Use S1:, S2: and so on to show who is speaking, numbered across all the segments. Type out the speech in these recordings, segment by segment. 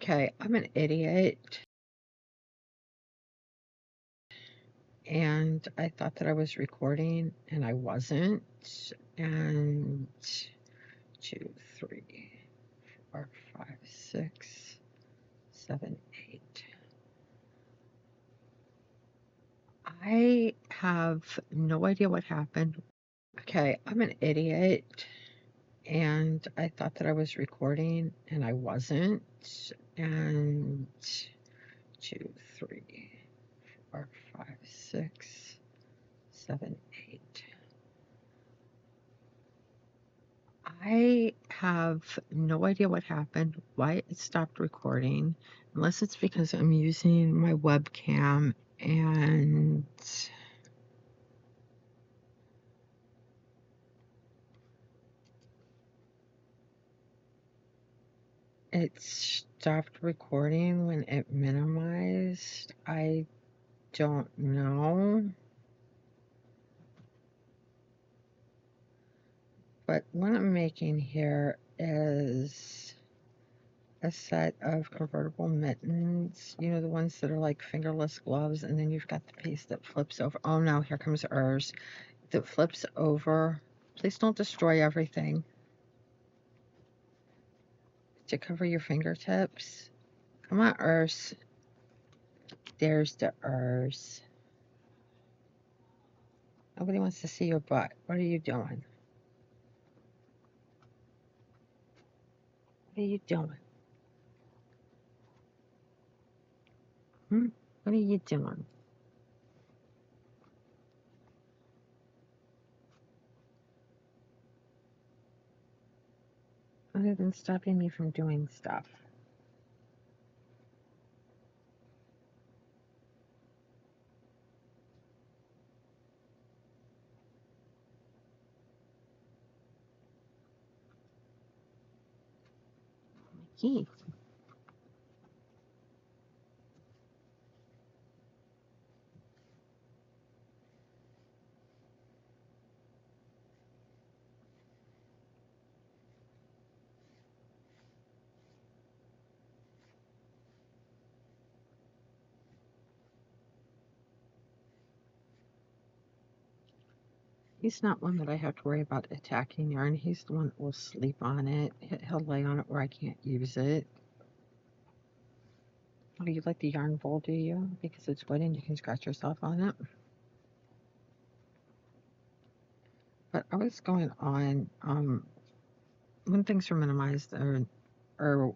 S1: Okay, I'm an idiot, and I thought that I was recording, and I wasn't. And 2, 3, 4, 5, 6, 7, 8. I have no idea what happened. Okay, I'm an idiot, and I thought that I was recording, and I wasn't. And 2, 3, 4, 5, 6, 7, 8. I have no idea what happened, why it stopped recording, unless it's because I'm using my webcam and it stopped recording when it minimized. I don't know. But what I'm making here is a set of convertible mittens, you know, the ones that are like fingerless gloves, and then you've got the piece that flips over. Oh no, here comes Urs. That flips over. Please don't destroy everything. To cover your fingertips. Come on, Urs. There's the Urs. Nobody wants to see your butt. What are you doing? What are you doing? What are you doing? Other than stopping me from doing stuff. Gee. He's not one that I have to worry about attacking yarn. He's the one that will sleep on it. He'll lay on it where I can't use it. Oh, you like the yarn bowl, do you? Because it's wood and you can scratch yourself on it. But I was going on, when things were minimized, or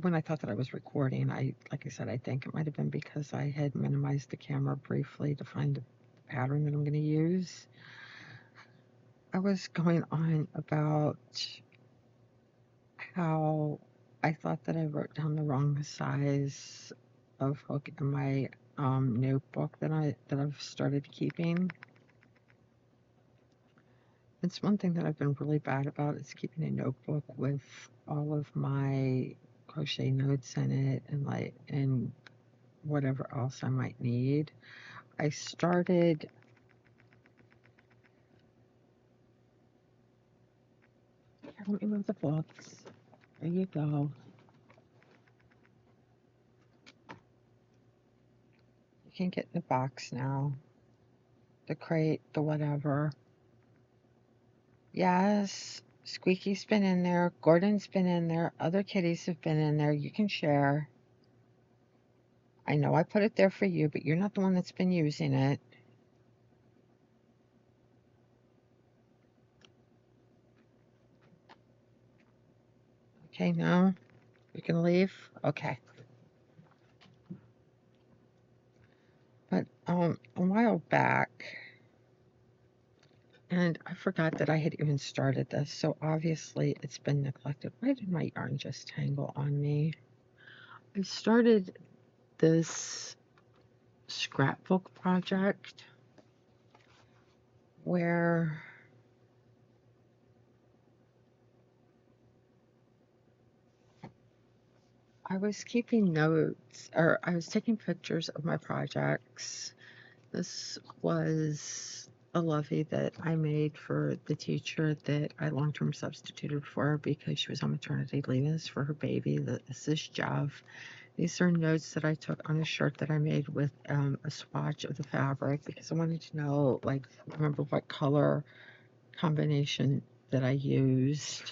S1: when I thought that I was recording, like I said, I think it might have been because I had minimized the camera briefly to find the pattern that I'm going to use. I was going on about how I thought that I wrote down the wrong size of hook in my notebook that I've started keeping. It's one thing that I've been really bad about is keeping a notebook with all of my crochet notes in it and whatever else I might need. I started let me move the books. There you go. You can get in the box now. The crate, the whatever. Yes, Squeaky's been in there. Gordon's been in there. Other kitties have been in there. You can share. I know I put it there for you, but you're not the one that's been using it. Okay, now you can leave. Okay. But a while back, and I forgot that I had even started this, so obviously it's been neglected. Why did my yarn just tangle on me? I started this scrapbook project where I was keeping notes, or I was taking pictures of my projects. This was a lovey that I made for the teacher that I long-term substituted for because she was on maternity leave. This is for her baby. This is Jeff. These are notes that I took on a shirt that I made with a swatch of the fabric because I wanted to know, like, remember what color combination that I used.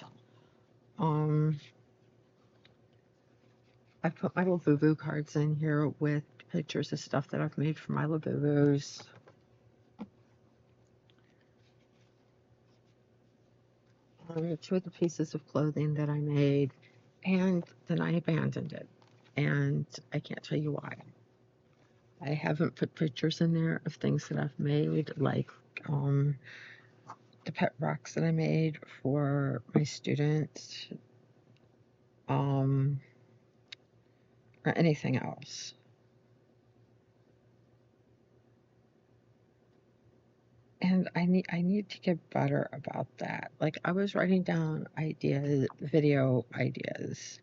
S1: I put my Labubu cards in here with pictures of stuff that I've made for my Labubus. Two of the pieces of clothing that I made, and then I abandoned it. And I can't tell you why. I haven't put pictures in there of things that I've made, like the pet rocks that I made for my students, or anything else. And I need to get better about that. Like, I was writing down ideas, video ideas,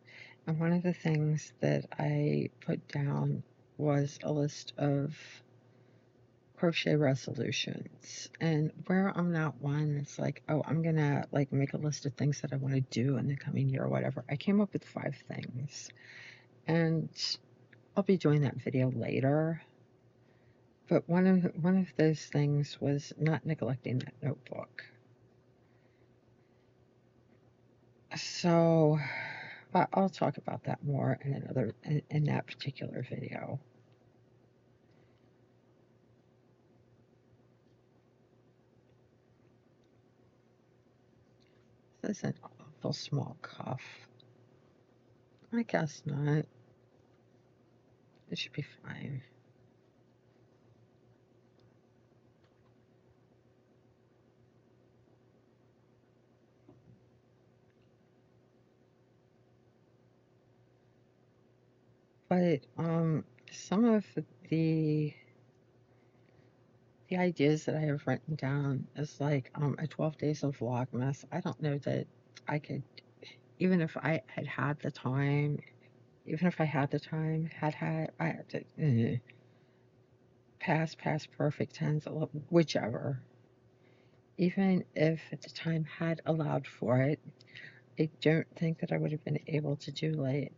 S1: and one of the things that I put down was a list of crochet resolutions. And where I'm not one, it's like, oh, I'm gonna like make a list of things that I want to do in the coming year or whatever. I came up with 5 things, and I'll be doing that video later. But one of those things was not neglecting that notebook. So I'll talk about that more in that particular video. This is an awful small cuff. I guess not. It should be fine. But some of the ideas that I have written down is like a 12 days of Vlogmas. I don't know that I could, even if I had the time, even if I had the time, I had to, past, perfect tense, whichever. Even if the time had allowed for it, I don't think that I would have been able to do like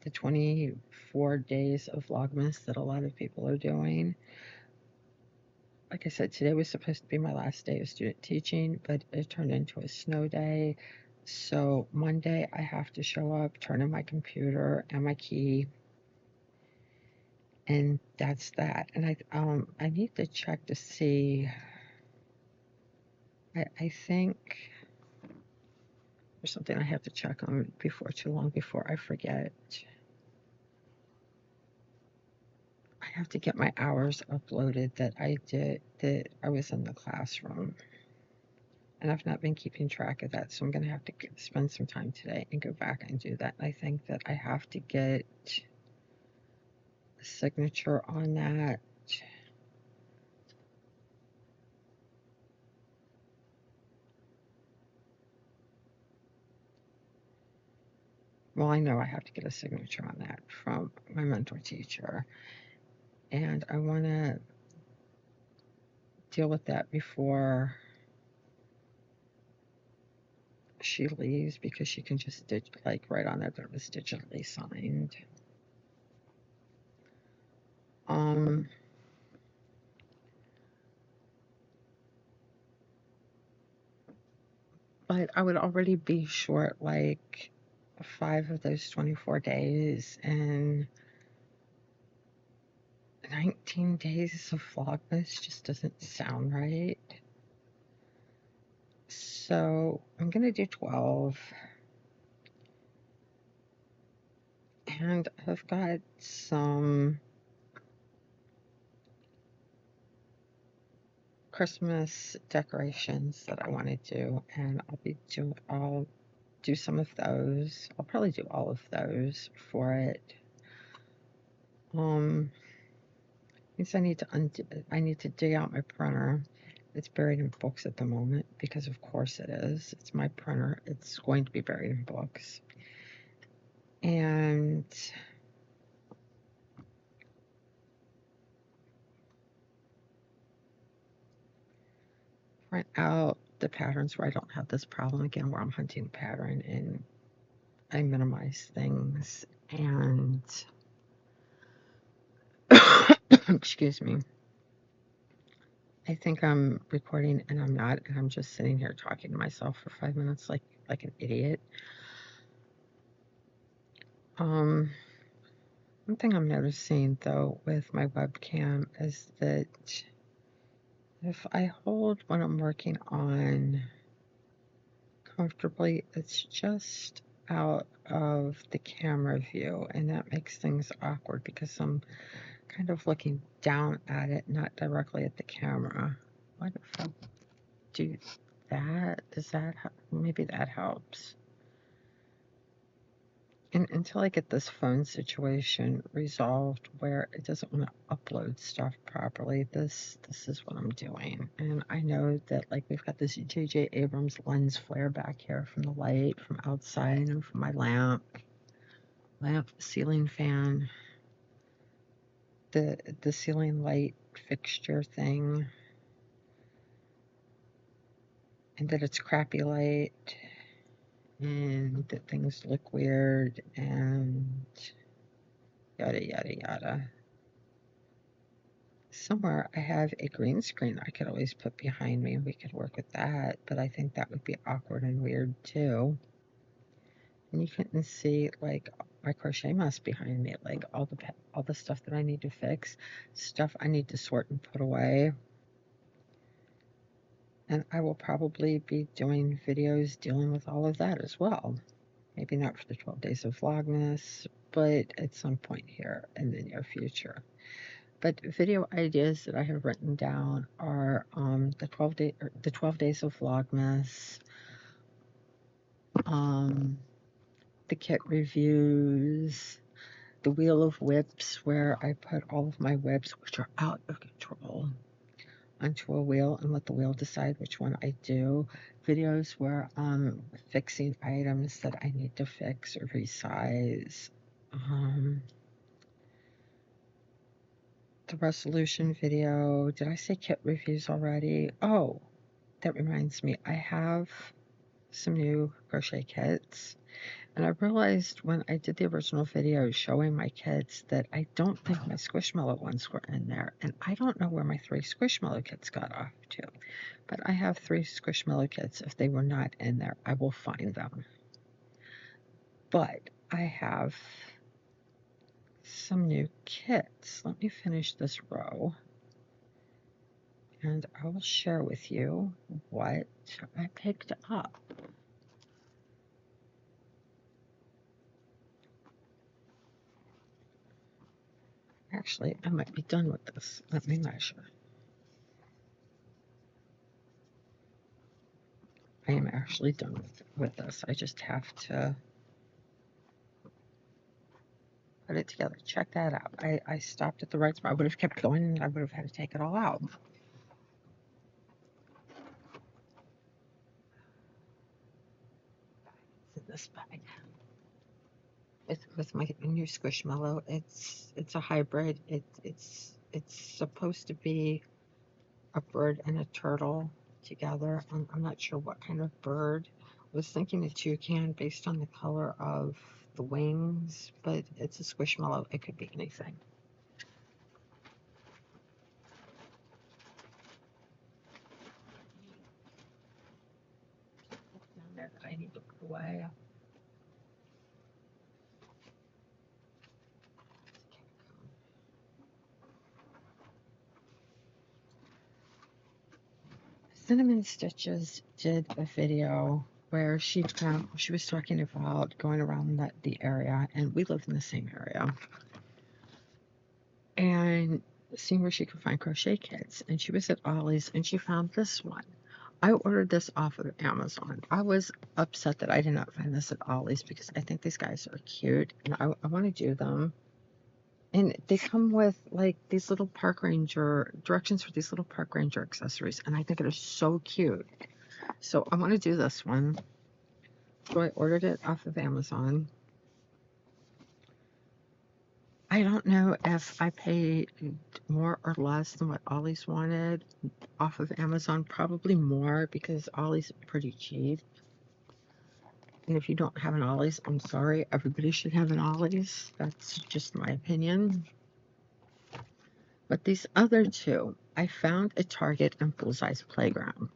S1: the 24 days of Vlogmas that a lot of people are doing. Like I said, today was supposed to be my last day of student teaching, but it turned into a snow day. So Monday I have to show up, turn in my computer and my key, and that's that. And I need to check to see. I think there's something I have to check on before too long before I forget. I have to get my hours uploaded that I was in the classroom. And I've not been keeping track of that, so I'm going to have to spend some time today and go back and do that. I think that I have to get a signature on that. Well, I know I have to get a signature on that from my mentor teacher. And I want to deal with that before she leaves because she can just like write on there that it was digitally signed. But I would already be short like 5 of those 24 days, and 19 days of Vlogmas just doesn't sound right. So I'm gonna do 12. And I've got some Christmas decorations that I want to do, and I'll do some of those. I'll probably do all of those for it. Means I need to dig out my printer. It's buried in books at the moment because of course it is. It's my printer. It's going to be buried in books. And print out the patterns where I don't have this problem again, where I'm hunting a pattern and I minimize things. And excuse me, I think I'm recording and I'm not, and I'm just sitting here talking to myself for 5 minutes like an idiot. One thing I'm noticing though with my webcam is that if I hold what I'm working on comfortably, it's just out of the camera view, and that makes things awkward because I'm kind of looking down at it, not directly at the camera. What if I do that? Does that maybe that helps? And until I get this phone situation resolved where it doesn't want to upload stuff properly, this is what I'm doing. And I know that like we've got this J.J. Abrams lens flare back here from the light from outside and from my lamp ceiling fan, the ceiling light fixture thing, and that it's crappy light, and that things look weird, and yada yada yada. Somewhere I have a green screen I could always put behind me and we could work with that, but I think that would be awkward and weird too. And you couldn't see like my crochet mess behind me, like all the stuff that I need to fix, stuff I need to sort and put away. And I will probably be doing videos dealing with all of that as well. Maybe not for the 12 days of Vlogmas, but at some point here in the near future. But video ideas that I have written down are the 12 days of Vlogmas, the kit reviews, the Wheel of Whips, where I put all of my whips, which are out of control, onto a wheel and let the wheel decide which one I do. Videos where I'm fixing items that I need to fix or resize. The resolution video. Did I say kit reviews already? Oh, that reminds me. I have some new crochet kits. And I realized when I did the original video showing my kits that I don't think my Squishmallow ones were in there. And I don't know where my 3 Squishmallow kits got off to. But I have 3 Squishmallow kits. If they were not in there, I will find them. But I have some new kits. Let me finish this row. And I will share with you what I picked up. Actually, I might be done with this. Let me measure. I am actually done with this. I just have to put it together. Check that out. I stopped at the right spot. I would have kept going and I would have had to take it all out. It's in this bag. With my new Squishmallow. It's a hybrid. It's supposed to be a bird and a turtle together. I'm not sure what kind of bird. I was thinking a toucan based on the color of the wings, but it's a Squishmallow. It could be anything. Down there that I need to put away. Cinnamon Stitches did a video where she was talking about going around the area, and we live in the same area, and seeing where she could find crochet kits. And she was at Ollie's and she found this one. I ordered this off of Amazon. I was upset that I did not find this at Ollie's because I think these guys are cute and I want to do them. And they come with like these little park ranger directions for these little park ranger accessories, and I think it is so cute. So I want to do this one. So I ordered it off of Amazon. I don't know if I paid more or less than what Ollie's wanted off of Amazon. Probably more because Ollie's pretty cheap. And if you don't have an Ollie's, I'm sorry. Everybody should have an Ollie's. That's just my opinion. But these other two, I found at Target and Bullseye's Playground.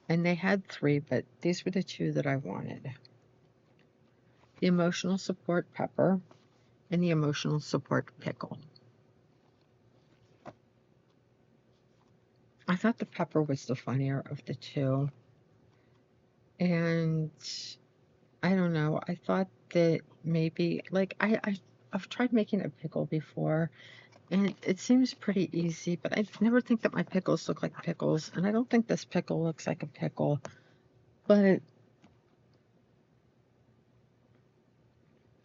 S1: And they had 3, but these were the 2 that I wanted. The Emotional Support Pepper and the Emotional Support Pickle. I thought the pepper was the funnier of the 2. And I don't know, I thought that maybe, like, I've tried making a pickle before, and it seems pretty easy, but I never think that my pickles look like pickles, and I don't think this pickle looks like a pickle, but,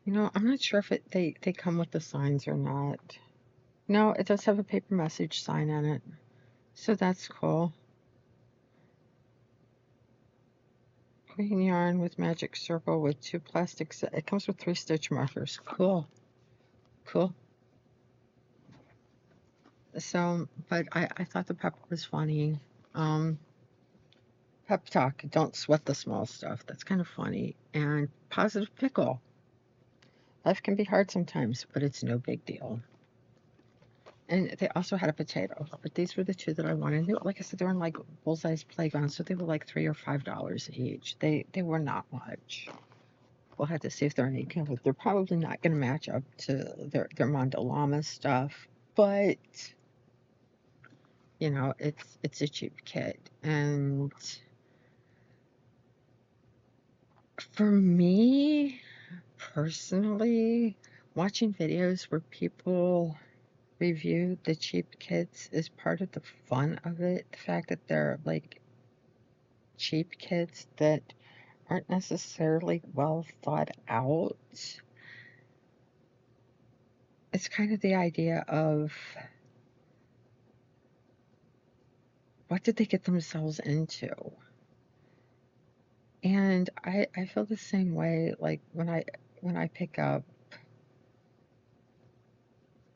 S1: you know, I'm not sure if they come with the signs or not. No, it does have a paper message sign on it, so that's cool. Green yarn with magic circle with 2 plastic, it comes with 3 stitch markers. Cool, cool. So, but I thought the pepper was funny. Pep talk, don't sweat the small stuff. That's kind of funny. And positive pickle. Life can be hard sometimes, but it's no big deal. And they also had a potato, but these were the 2 that I wanted. They, like I said, they were in like Bullseye's Playground, so they were like $3 or $5 each. They were not much. We'll have to see if they're any good. They're probably not going to match up to their Mondolama stuff, but you know, it's a cheap kit. And for me personally, watching videos where people review the cheap kits is part of the fun of it. The fact that they're like cheap kits that aren't necessarily well thought out. It's kind of the idea of what did they get themselves into? And I feel the same way like when I pick up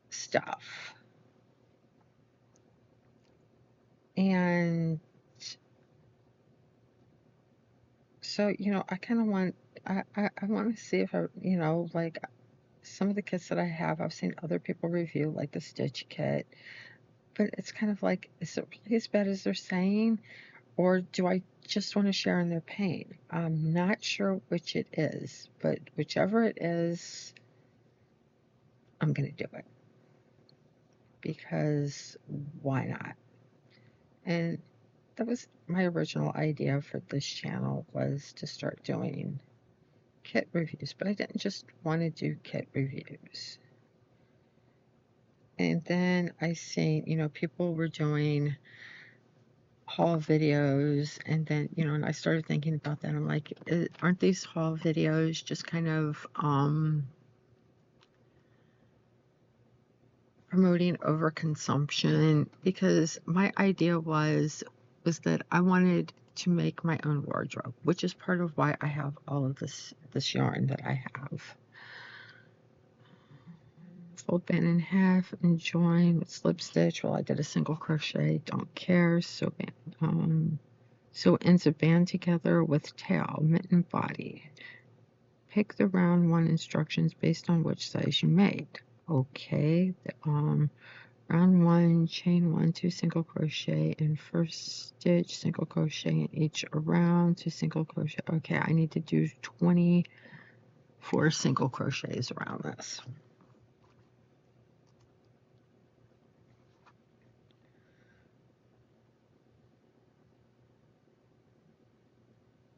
S1: stuff. And so, you know, I kind of want I want to see if I, you know, like some of the kits that I have, I've seen other people review, like the Stitch kit, but it's kind of like, is it really as bad as they're saying? Or do I just want to share in their pain? I'm not sure which it is, but whichever it is, I'm going to do it. Because why not? And that was my original idea for this channel, was to start doing kit reviews, but I didn't just want to do kit reviews. And then I seen, you know, people were doing haul videos, and then, you know, and I started thinking about that. I'm like, aren't these haul videos just kind of promoting overconsumption? Because my idea was that I wanted to make my own wardrobe, which is part of why I have all of this yarn that I have. Fold band in half and join with slip stitch. Well, I did a single crochet, don't care. So ends of band together with tail, mitten, body. Pick the round 1 instructions based on which size you made. Okay, round 1, chain 1, 2 single crochet in first stitch, single crochet in each around, 2 single crochet. Okay, I need to do 24 single crochets around this.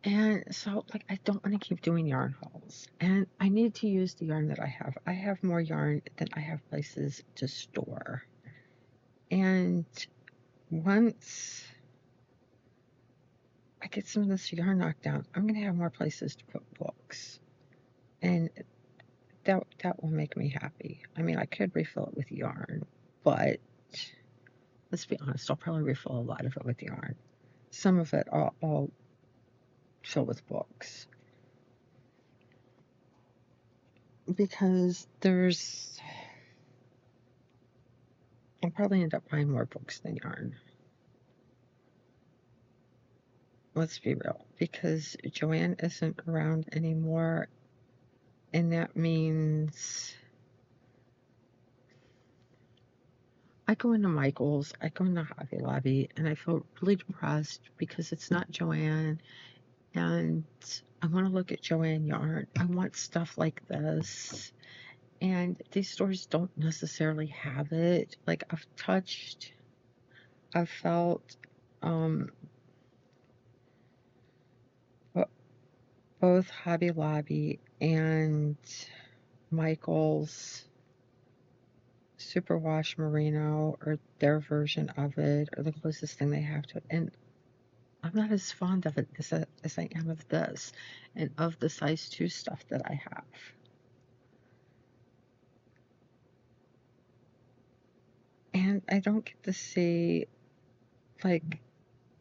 S1: And so, like, I don't want to keep doing yarn hauls. And I need to use the yarn that I have. I have more yarn than I have places to store. And once I get some of this yarn knocked down, I'm going to have more places to put books. And that will make me happy. I mean, I could refill it with yarn, but let's be honest, I'll probably refill a lot of it with yarn. Some of it I'll fill with books. Because there's I'll probably end up buying more books than yarn. Let's be real, because Joanne isn't around anymore, and that means I go into Michael's, I go into Hobby Lobby, and I feel really depressed because it's not Joanne, and I want to look at Joanne yarn. I want stuff like this, and these stores don't necessarily have it. Like, I've felt, um, both Hobby Lobby and Michael's Superwash Merino, or their version of it, or the closest thing they have to it. And I'm not as fond of it as I am of this, and of the size 2 stuff that I have. And I don't get to see, like,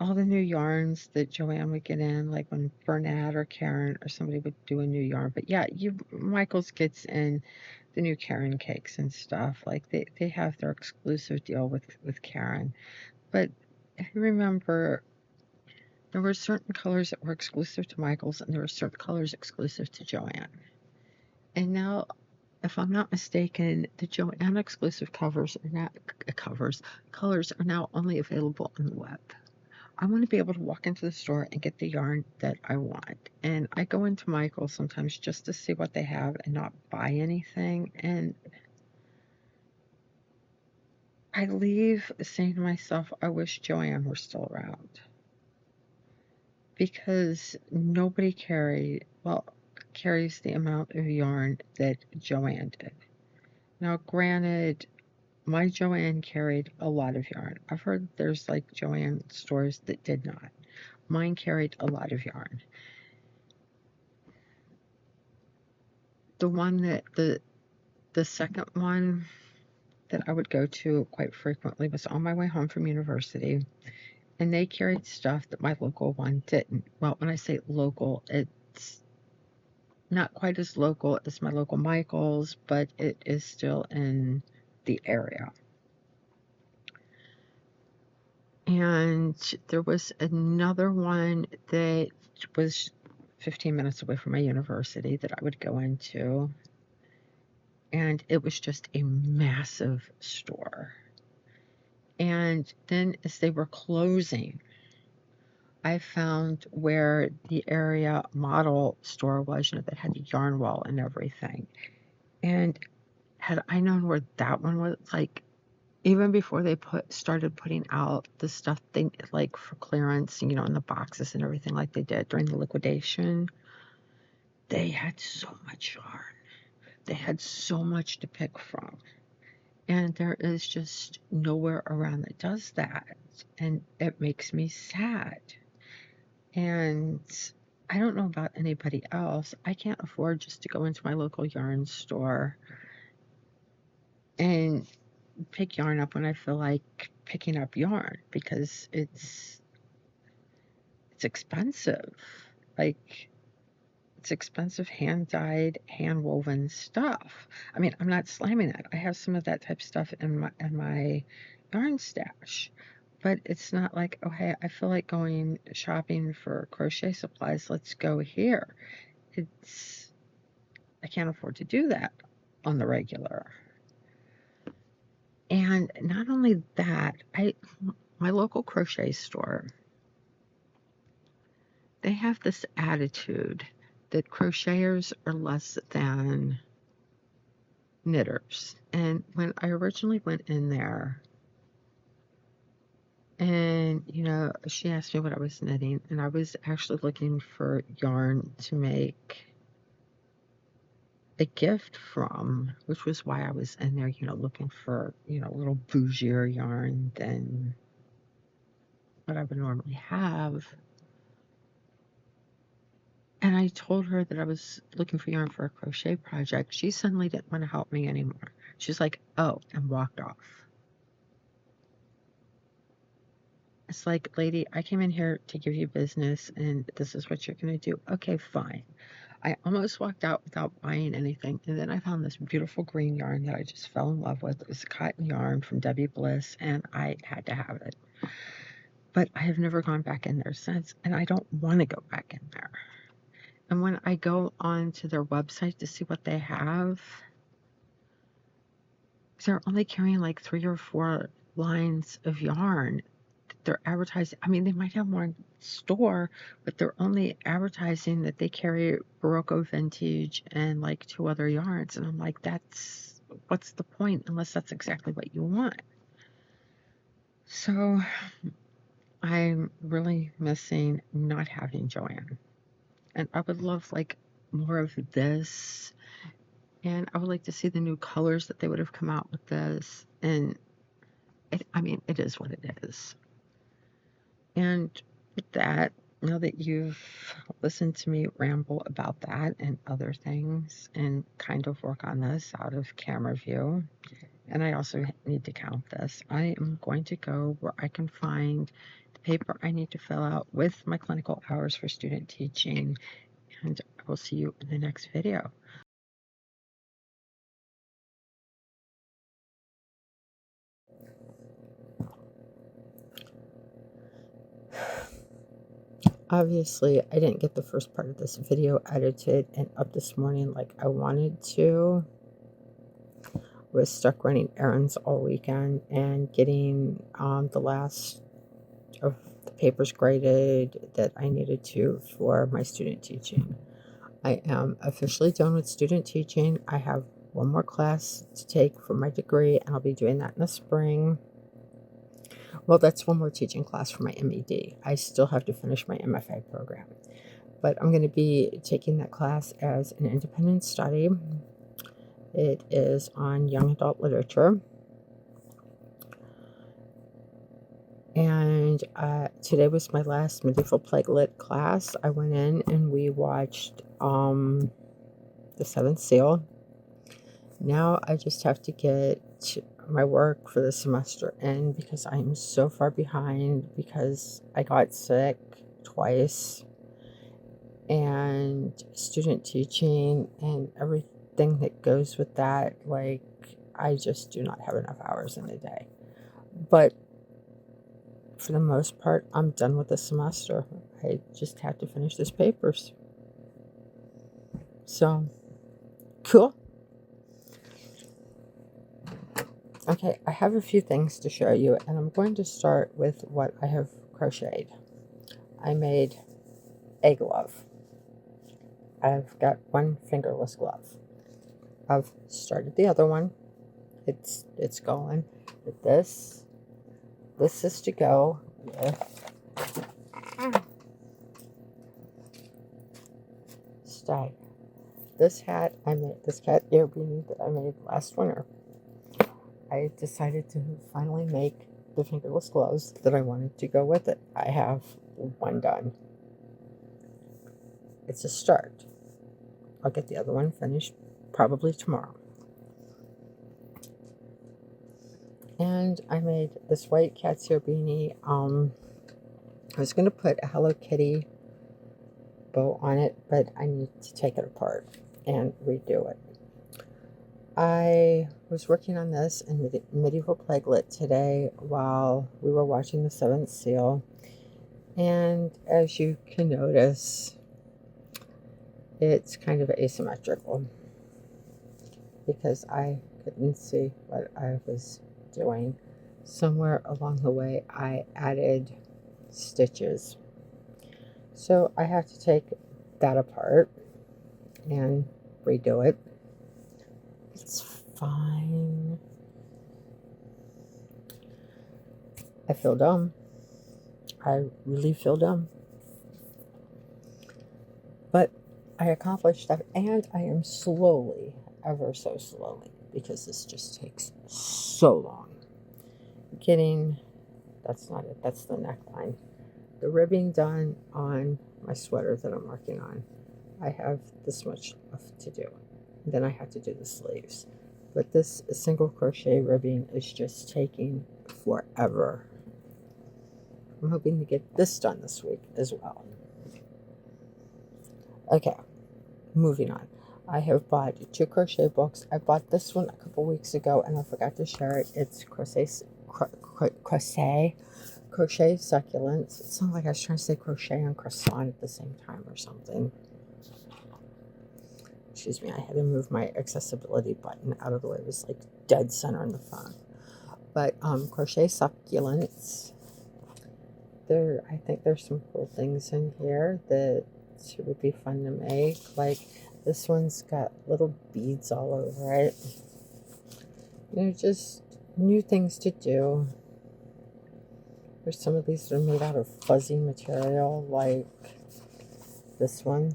S1: all the new yarns that Joanne would get in, like when Bernat or Karen or somebody would do a new yarn. But yeah, Michael's gets in the new Karen cakes and stuff. Like, they have their exclusive deal with Karen. But I remember there were certain colors that were exclusive to Michael's, and there were certain colors exclusive to Joanne. And now, if I'm not mistaken, the Joanne exclusive colors are now only available on the web. I want to be able to walk into the store and get the yarn that I want. And I go into Michael's sometimes just to see what they have and not buy anything. And I leave saying to myself, I wish Joanne were still around. Because nobody carries the amount of yarn that Joanne did. Now, granted, my Joanne carried a lot of yarn. I've heard there's like Joanne stores that did not. Mine carried a lot of yarn. The second one that I would go to quite frequently was on my way home from university, and they carried stuff that my local one didn't. Well, when I say local, it's not quite as local as my local Michael's, but it is still in the area. And there was another one that was 15 minutes away from my university that I would go into, and it was just a massive store. And then as they were closing, I found where the area model store was, that had the yarn wall and everything. And had I known where that one was, like, even before they started putting out the stuff they like for clearance, in the boxes and everything like they did during the liquidation, they had so much yarn. They had so much to pick from. And there is just nowhere around that does that. And it makes me sad. And I don't know about anybody else. I can't afford just to go into my local yarn store and pick yarn up when I feel like picking up yarn, because it's expensive. Like, it's expensive hand-dyed, hand-woven stuff. I mean, I'm not slamming that. I have some of that type of stuff in my yarn stash. But it's not like, oh, hey, I feel like going shopping for crochet supplies. Let's go here. I can't afford to do that on the regular. And not only that, my local crochet store, they have this attitude that crocheters are less than knitters. And when I originally went in there, and she asked me what I was knitting, and I was actually looking for yarn to make a gift from, which was why I was in there, looking for, a little bougier yarn than what I would normally have. And I told her that I was looking for yarn for a crochet project. She suddenly didn't want to help me anymore. She's like, oh, and walked off. It's like, lady, I came in here to give you business, and this is what you're going to do. Okay, fine. I almost walked out without buying anything, and then I found this beautiful green yarn that I just fell in love with. It was a cotton yarn from Debbie Bliss, and I had to have it. But I have never gone back in there since, and I don't want to go back in there. And when I go onto their website to see what they have, they're only carrying like 3 or 4 lines of yarn. They're advertising, I mean, they might have more in store, but they're only advertising that they carry Barocco Vintage and like 2 other yarns. And I'm like, what's the point unless that's exactly what you want? So I'm really missing not having Joanne. And I would love like more of this. And I would like to see the new colors that they would have come out with this. And I mean, it is what it is. And with that, now that you've listened to me ramble about that and other things and kind of work on this out of camera view, and I also need to count this, I am going to go where I can find the paper I need to fill out with my clinical hours for student teaching, and I will see you in the next video. Obviously, I didn't get the first part of this video edited and up this morning like I wanted to. Was stuck running errands all weekend and getting the last of the papers graded that I needed to for my student teaching. I am officially done with student teaching. I have one more class to take for my degree, and I'll be doing that in the spring. Well, that's one more teaching class for my MED. I still have to finish my MFA program. But I'm going to be taking that class as an independent study. It is on young adult literature. And today was my last medieval plague lit class. I went in and we watched The Seventh Seal. Now I just have to get my work for the semester in because I'm so far behind because I got sick twice, and student teaching and everything that goes with that. Like, I just do not have enough hours in a day. But for the most part, I'm done with the semester. I just have to finish these papers. So, cool. Okay, I have a few things to show you, and I'm going to start with what I have crocheted. I made a glove. I've got one fingerless glove. I've started the other one. It's going. But this is to go with stay. This hat I made, this cat ear beanie that I made last winter. I decided to finally make the fingerless gloves that I wanted to go with it. I have one done. It's a start. I'll get the other one finished probably tomorrow. And I made this white cat's ear beanie. I was going to put a Hello Kitty bow on it, but I need to take it apart and redo it. I was working on this in Medieval Plague Lit today while we were watching The Seventh Seal. And as you can notice, it's kind of asymmetrical because I couldn't see what I was doing. Somewhere along the way, I added stitches. So I have to take that apart and redo it. It's fine. I feel dumb. I really feel dumb. But I accomplished that, and I am slowly, ever so slowly, because this just takes so long, getting, that's not it, that's the neckline, the ribbing done on my sweater that I'm working on. I have this much left to do. Then I have to do the sleeves. But this single crochet ribbing is just taking forever. I'm hoping to get this done this week as well. Okay.
S2: moving on. I have bought 2 crochet books. I bought this one a couple weeks ago and I forgot to share it. It's crochet succulents. It sounds like I was trying to say crochet and croissant at the same time or something. Excuse me, I had to move my accessibility button out of the way. It was like dead center in the phone. But crochet succulents. I think there's some cool things in here that would be fun to make. Like this one's got little beads all over it. Just new things to do. There's some of these that are made out of fuzzy material, like this one.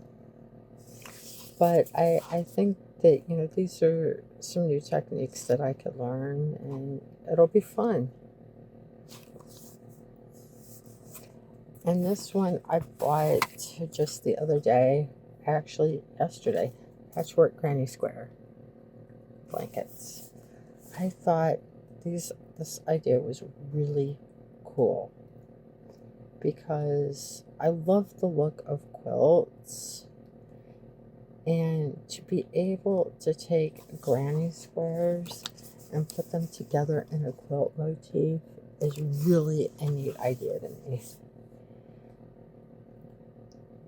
S2: But I think that, these are some new techniques that I could learn, and it'll be fun. And this one I bought just the other day, actually yesterday, Patchwork Granny Square blankets. I thought this idea was really cool because I love the look of quilts, and to be able to take granny squares and put them together in a quilt motif is really a neat idea to me.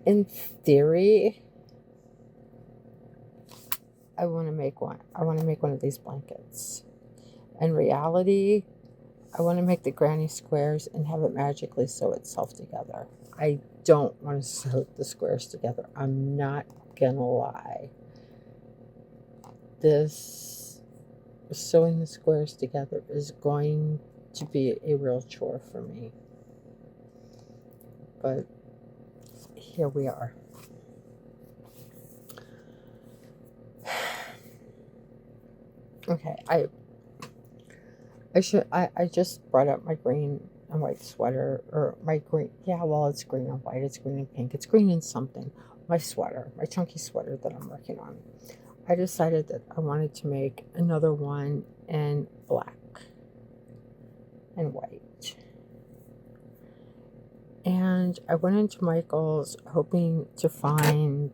S2: In theory, I want to make one. I want to make one of these blankets. In reality, I want to make the granny squares and have it magically sew itself together. I don't want to sew the squares together. I'm not gonna lie. This sewing the squares together is going to be a real chore for me. But here we are. Okay, I just brought up my green and white sweater, or my green, yeah, well, it's green and white, it's green and pink, it's green and something. My sweater, my chunky sweater that I'm working on. I decided that I wanted to make another one in black and white. And I went into Michael's hoping to find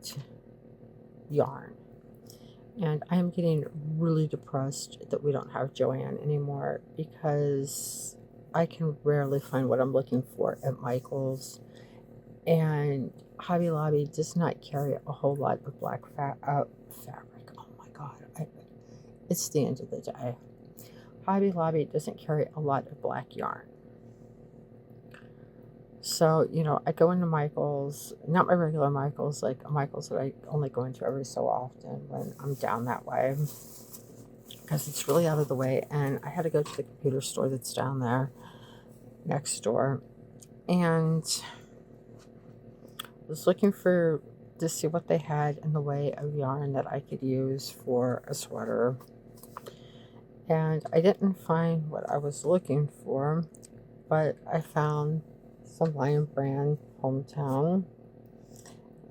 S2: yarn. And I am getting really depressed that we don't have Joanne anymore, because I can rarely find what I'm looking for at Michael's. And Hobby Lobby does not carry a whole lot of black fabric. Oh my God. It's the end of the day. Hobby Lobby doesn't carry a lot of black yarn. So, I go into Michael's, not my regular Michael's, like a Michael's that I only go into every so often when I'm down that way, because it's really out of the way. And I had to go to the computer store that's down there next door, and was looking to see what they had in the way of yarn that I could use for a sweater. And I didn't find what I was looking for, but I found some Lion Brand Hometown,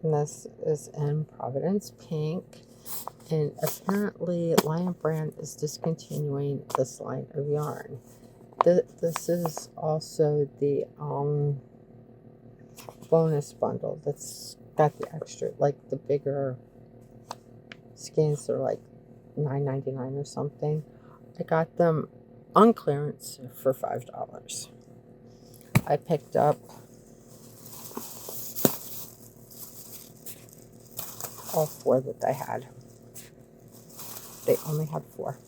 S2: and this is in Providence Pink. And apparently Lion Brand is discontinuing this line of yarn. This is also the bonus bundle that's got the extra, like the bigger skeins are like $9.99 or something. I got them on clearance for $5. I picked up all 4 that they had. They only had 4.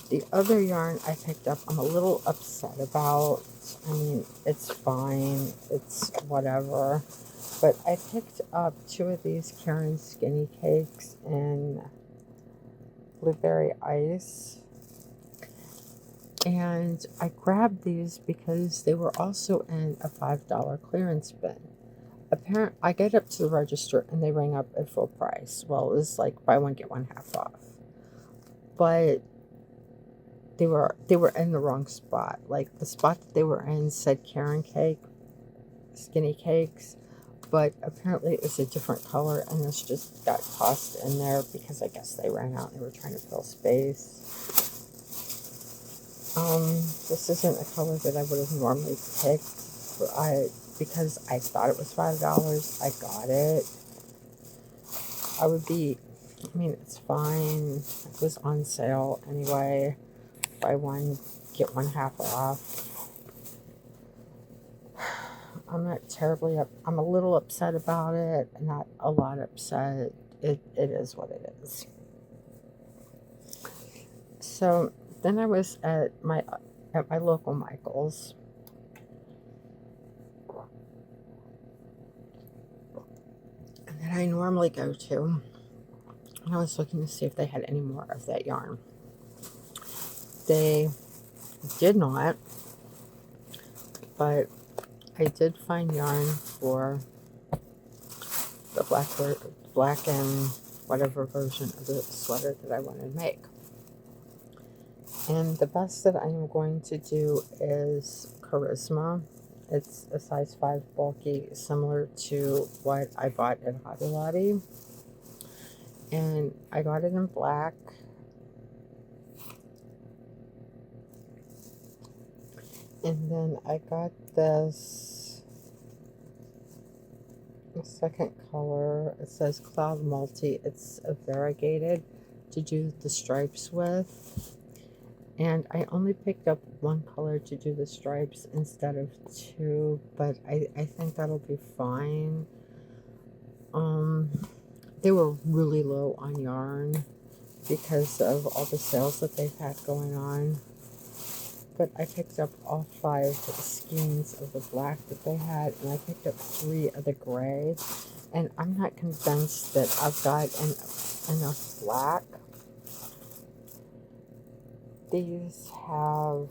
S2: The other yarn I picked up, I'm a little upset about. I mean, it's fine. It's whatever. But I picked up 2 of these Karen Skinny Cakes in Blueberry Ice. And I grabbed these because they were also in a $5 clearance bin. I get up to the register and they rang up at full price. Well, it was like buy one get one half off. But they were in the wrong spot. Like the spot that they were in said Karen Skinny Cakes, but apparently it was a different color, and this just got tossed in there because I guess they ran out and they were trying to fill space. This isn't a color that I would have normally picked, but because I thought it was $5, I got it. I would be, I mean, it's fine. It was on sale anyway. Buy one, get one half off. I'm not terribly up. I'm a little upset about it. Not a lot upset. It is what it is. So then I was at my local Michael's, that I normally go to, and I was looking to see if they had any more of that yarn. They did not, but I did find yarn for the black and whatever version of the sweater that I want to make. And the best that I am going to do is Charisma. It's a size 5 bulky, similar to what I bought at Hobby Lobby. And I got it in black. And then I got this second color. It says Cloud Multi. It's a variegated to do the stripes with. And I only picked up one color to do the stripes instead of two, but I think that'll be fine. They were really low on yarn because of all the sales that they've had going on. But I picked up all 5 skeins of the black that they had, and I picked up 3 of the gray. And I'm not convinced that I've got enough black. These have,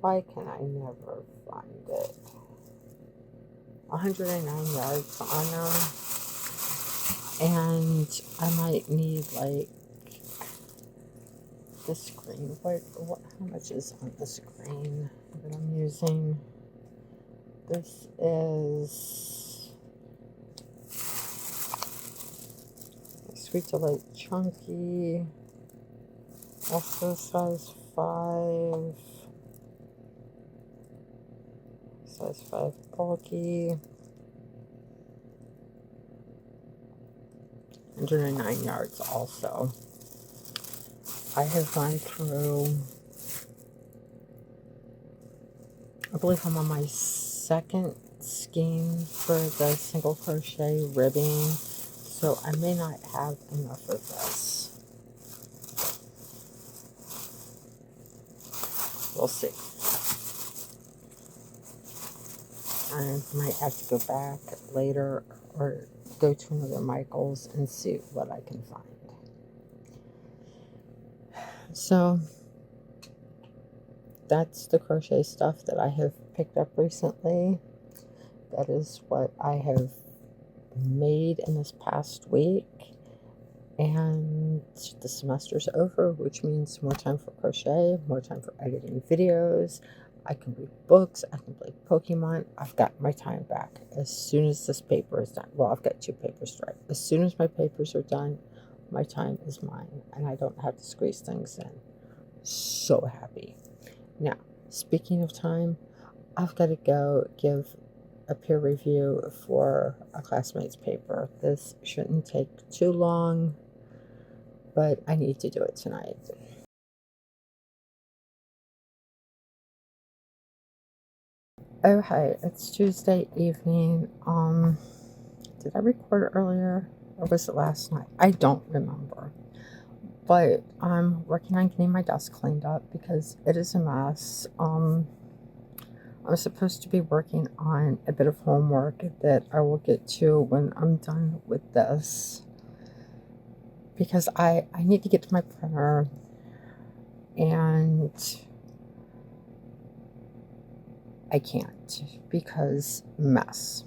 S2: why can I never find it? 109 yards on them. And I might need like the screen. How much is on the screen that I'm using? This is Sweet Delight Chunky, also size 5, size 5 bulky, 109 yards also. I have gone through, I believe I'm on my second skein for the single crochet ribbing, so I may not have enough of this. We'll see. I might have to go back later or go to another Michael's and see what I can find. So that's the crochet stuff that I have picked up recently. That is what I have made in this past week. And the semester's over, which means more time for crochet, more time for editing videos. I can read books, I can play Pokemon. I've got my time back as soon as this paper is done. Well, I've got 2 papers right. As soon as my papers are done, my time is mine, and I don't have to squeeze things in. So happy. Now, speaking of time, I've got to go give a peer review for a classmate's paper. This shouldn't take too long, but I need to do it tonight. Okay, it's Tuesday evening. Did I record earlier or was it last night? I don't remember. But I'm working on getting my desk cleaned up because it is a mess. I'm supposed to be working on a bit of homework that I will get to when I'm done with this, because I need to get to my printer, and I can't because mess.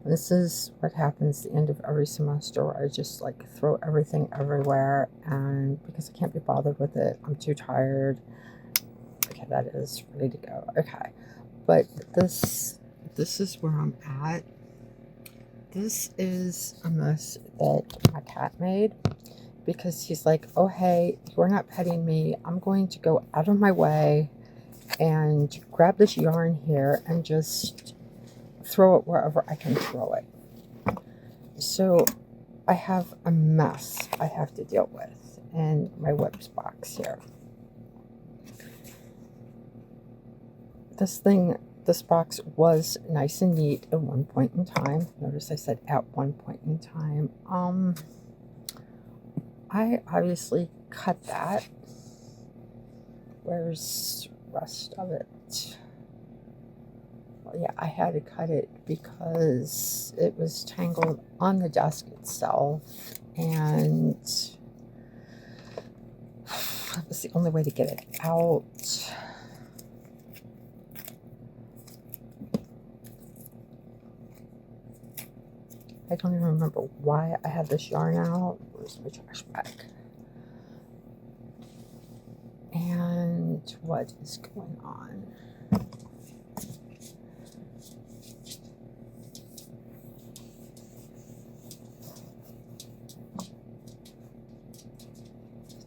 S2: This is what happens at the end of every semester, where I just like throw everything everywhere, and because I can't be bothered with it, I'm too tired. Okay, that is ready to go. Okay, but this is where I'm at. This is a mess that my cat made, because he's like, oh hey, you're not petting me, I'm going to go out of my way and grab this yarn here and just throw it wherever I can throw it. So I have a mess I have to deal with in my whips box here. This box was nice and neat at one point in time. Notice I said at one point in time. I obviously cut that. Where's the rest of it? Well, yeah, I had to cut it because it was tangled on the desk itself, and that was the only way to get it out. I don't even remember why I had this yarn out. Where's my trash bag? And what is going on?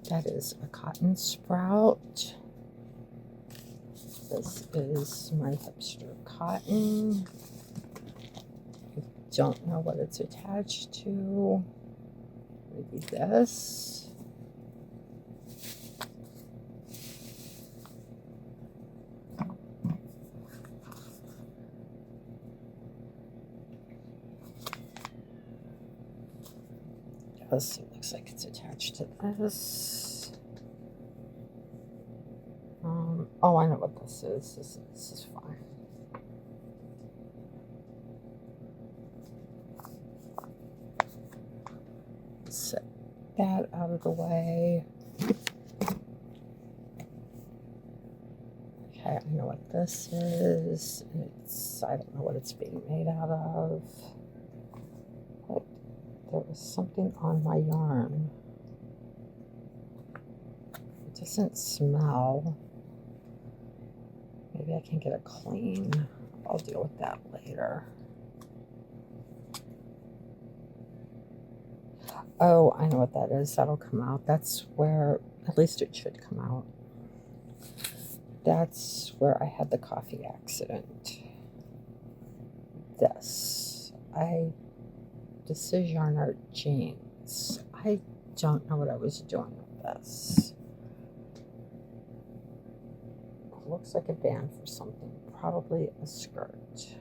S2: That is a cotton sprout. This is my hipster cotton. Don't know what it's attached to. Maybe this. Yes, it looks like it's attached to this. Oh, I know what this is. This is fine. Set that out of the way. Okay, I know what this is. I don't know what it's being made out of. But there was something on my yarn. It doesn't smell. Maybe I can get it clean. I'll deal with that later. Oh, I know what that is. That'll come out. That's where, at least it should come out. That's where I had the coffee accident. This is Yarn Art jeans. I don't know what I was doing with this. It looks like a band for something, probably a skirt.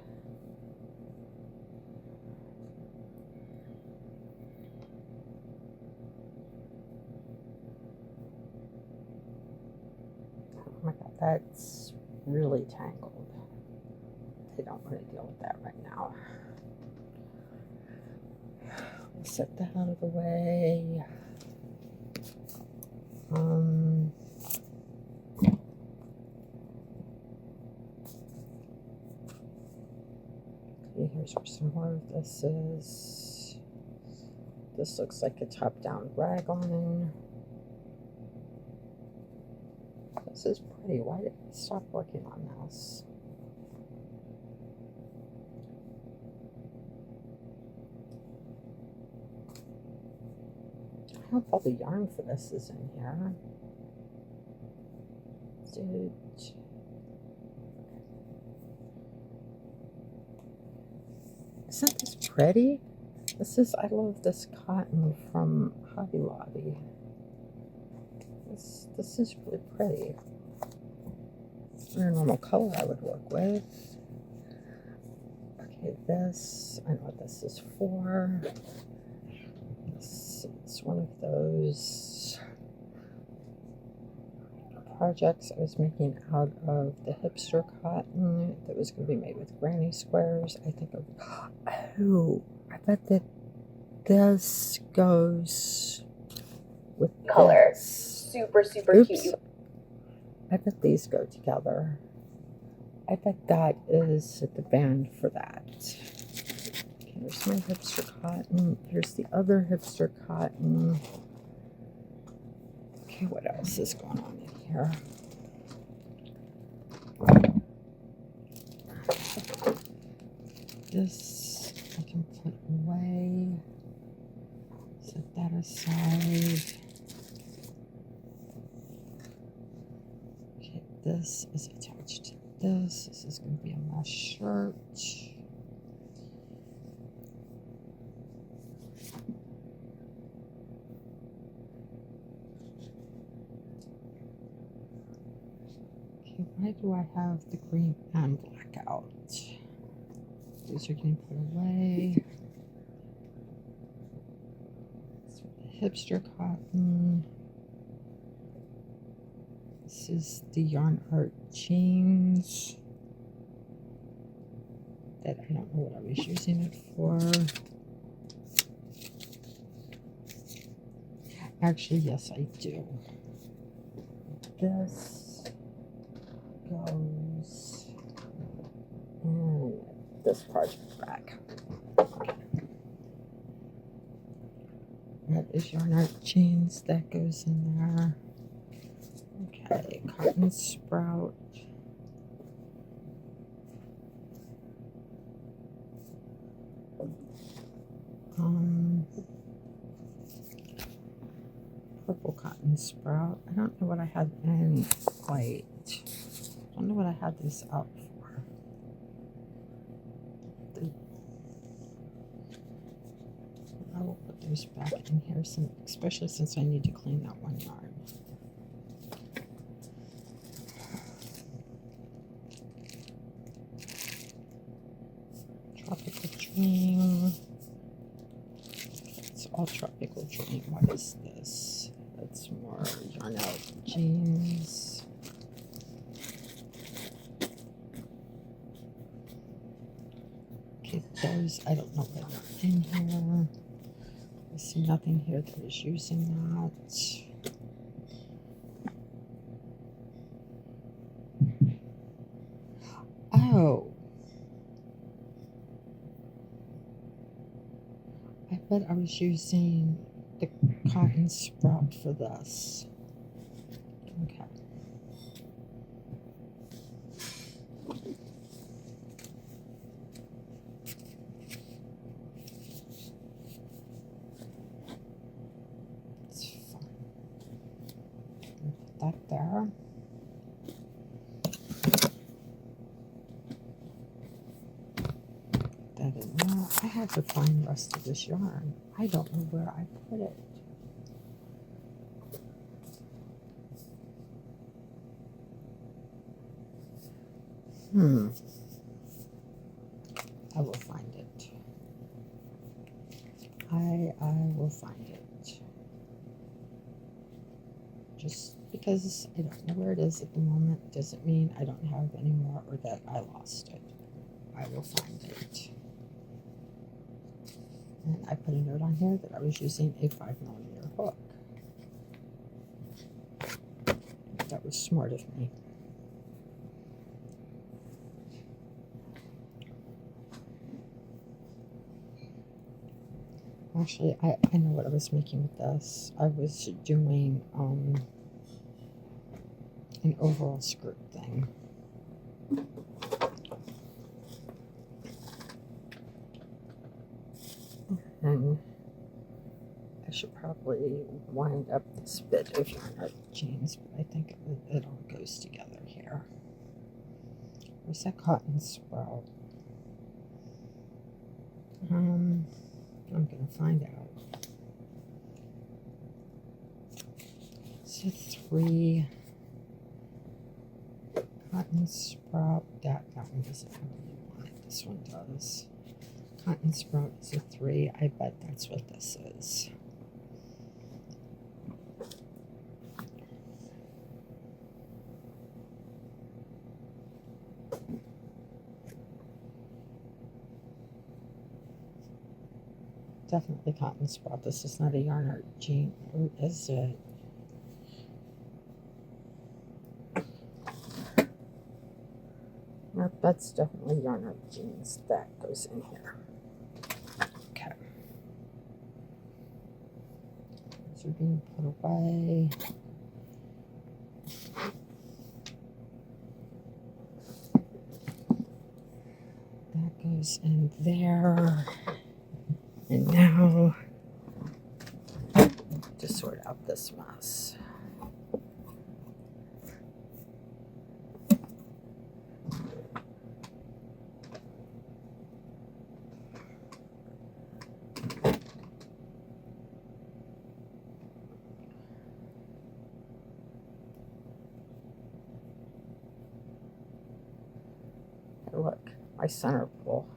S2: Oh my God, that's really tangled. I don't want to deal with that right now. We'll set that out of the way. Okay, here's where some more of this is. This looks like a top-down raglan. This is pretty. Why did I stop working on this? I hope all the yarn for this is in here. Isn't this pretty? I love this cotton from Hobby Lobby. This is really pretty. It's a normal color I would work with. Okay, I know what this is for. It's one of those projects I was making out of the hipster cotton that was going to be made with granny squares. I think of, oh, I bet that this goes with
S3: color.
S2: This.
S3: Super
S2: Oops.
S3: cute.
S2: I bet these go together. I bet that is the band for that. Okay, here's my hipster cotton. Here's the other hipster cotton. Okay, what else is going on in here? This I can put away. Set that aside. Okay, this is attached to this. This is going to be a mesh shirt. Why do I have the green and black out? These are getting put away. Hipster cotton. This is the Yarn Art jeans that I don't know what I was using it for. Actually, yes, I do. This goes in this project bag. That is Yarn Art jeans that goes in there. Okay, cotton sprout. Purple cotton sprout. I don't know what I had in white. I don't know what I had this out for. I will put those back in here, especially since I need to clean that one yarn. Tropical Dream. It's all Tropical Dream. What is this? That's more Yarn Out jeans. Okay, those, I don't know what are in here. I see nothing here that is using that. Oh. I bet I was using the cotton sprout for this. Okay. It's fine. Put that there. That in there. I have to find the rest of this yarn. I don't know where I put it. I will find it. I will find it. Just because I don't know where it is at the moment doesn't mean I don't have any more or that I lost it. I will find it. And I put a note on here that I was using a 5mm hook. That was smart of me. Actually, I know what I was making with this. I was doing an overall skirt thing. And I should probably wind up this bit of Yarn Art jeans, but I think it all goes together here. Where's that cotton sprout? I'm gonna find out. So 3 cotton sprout. That one doesn't have a name on it. This one does. Cotton sprout is a 3. I bet that's what this is. Definitely cotton sprout. This is not a Yarn Art jean, or is it? Nope, that's definitely Yarn Art jeans. That goes in here. Okay. These are being put away. That goes in there. And now, to sort out this mess. my center pull.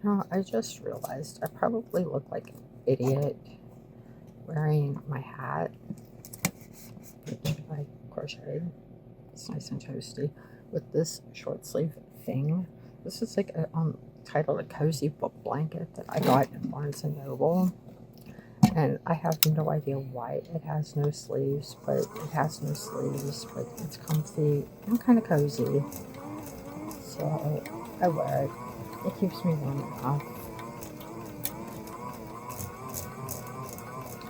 S2: No, I just realized I probably look like an idiot wearing my hat, which I crocheted. It's nice and toasty, with this short sleeve thing. This is like a titled a cozy book blanket that I got at Barnes and Noble, and I have no idea why it has no sleeves, but it has no sleeves, but it's comfy and kind of cozy. So I wear it. It keeps me warm enough.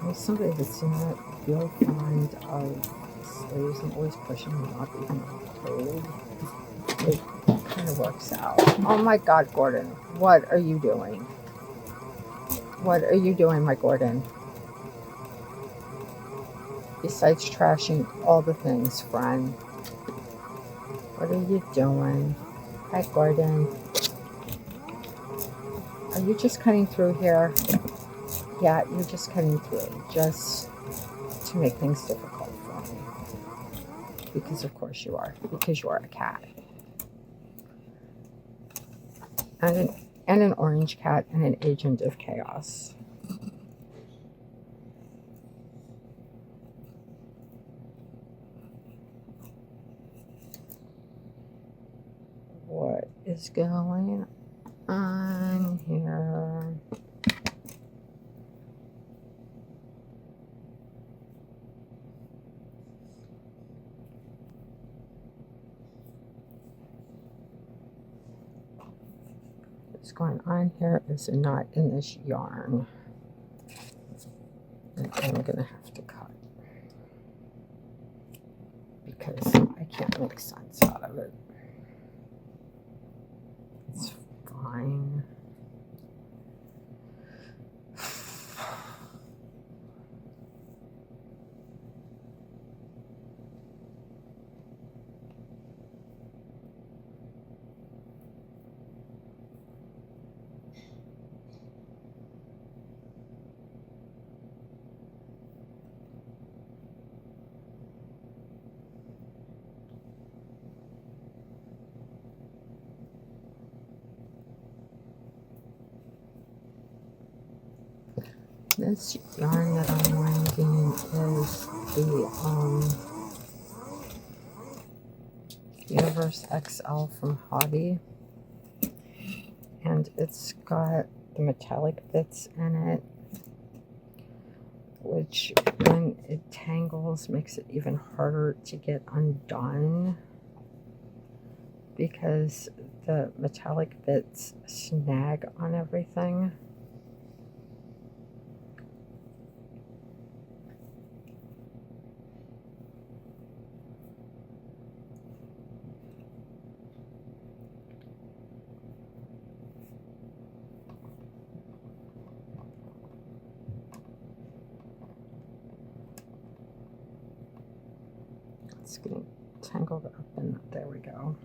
S2: As somebody that's not real fond of sleeves and always pushing them up even cold, it kind of works out. Oh my God, Gordon, what are you doing? What are you doing, my Gordon? Besides trashing all the things, friend. What are you doing? Hi, Gordon. Are you just cutting through here? Yeah, you're just cutting through, just to make things difficult for me. Because of course you are. Because you are a cat. And an orange cat and an agent of chaos. What is going on here? What's going on here is a knot in this yarn. And I'm going to have to cut. Because I can't make sense out of it. It's fine. This yarn that I'm winding is the Universe XL from Hobby, and it's got the metallic bits in it, which when it tangles makes it even harder to get undone because the metallic bits snag on everything. It's getting tangled up, and there we go.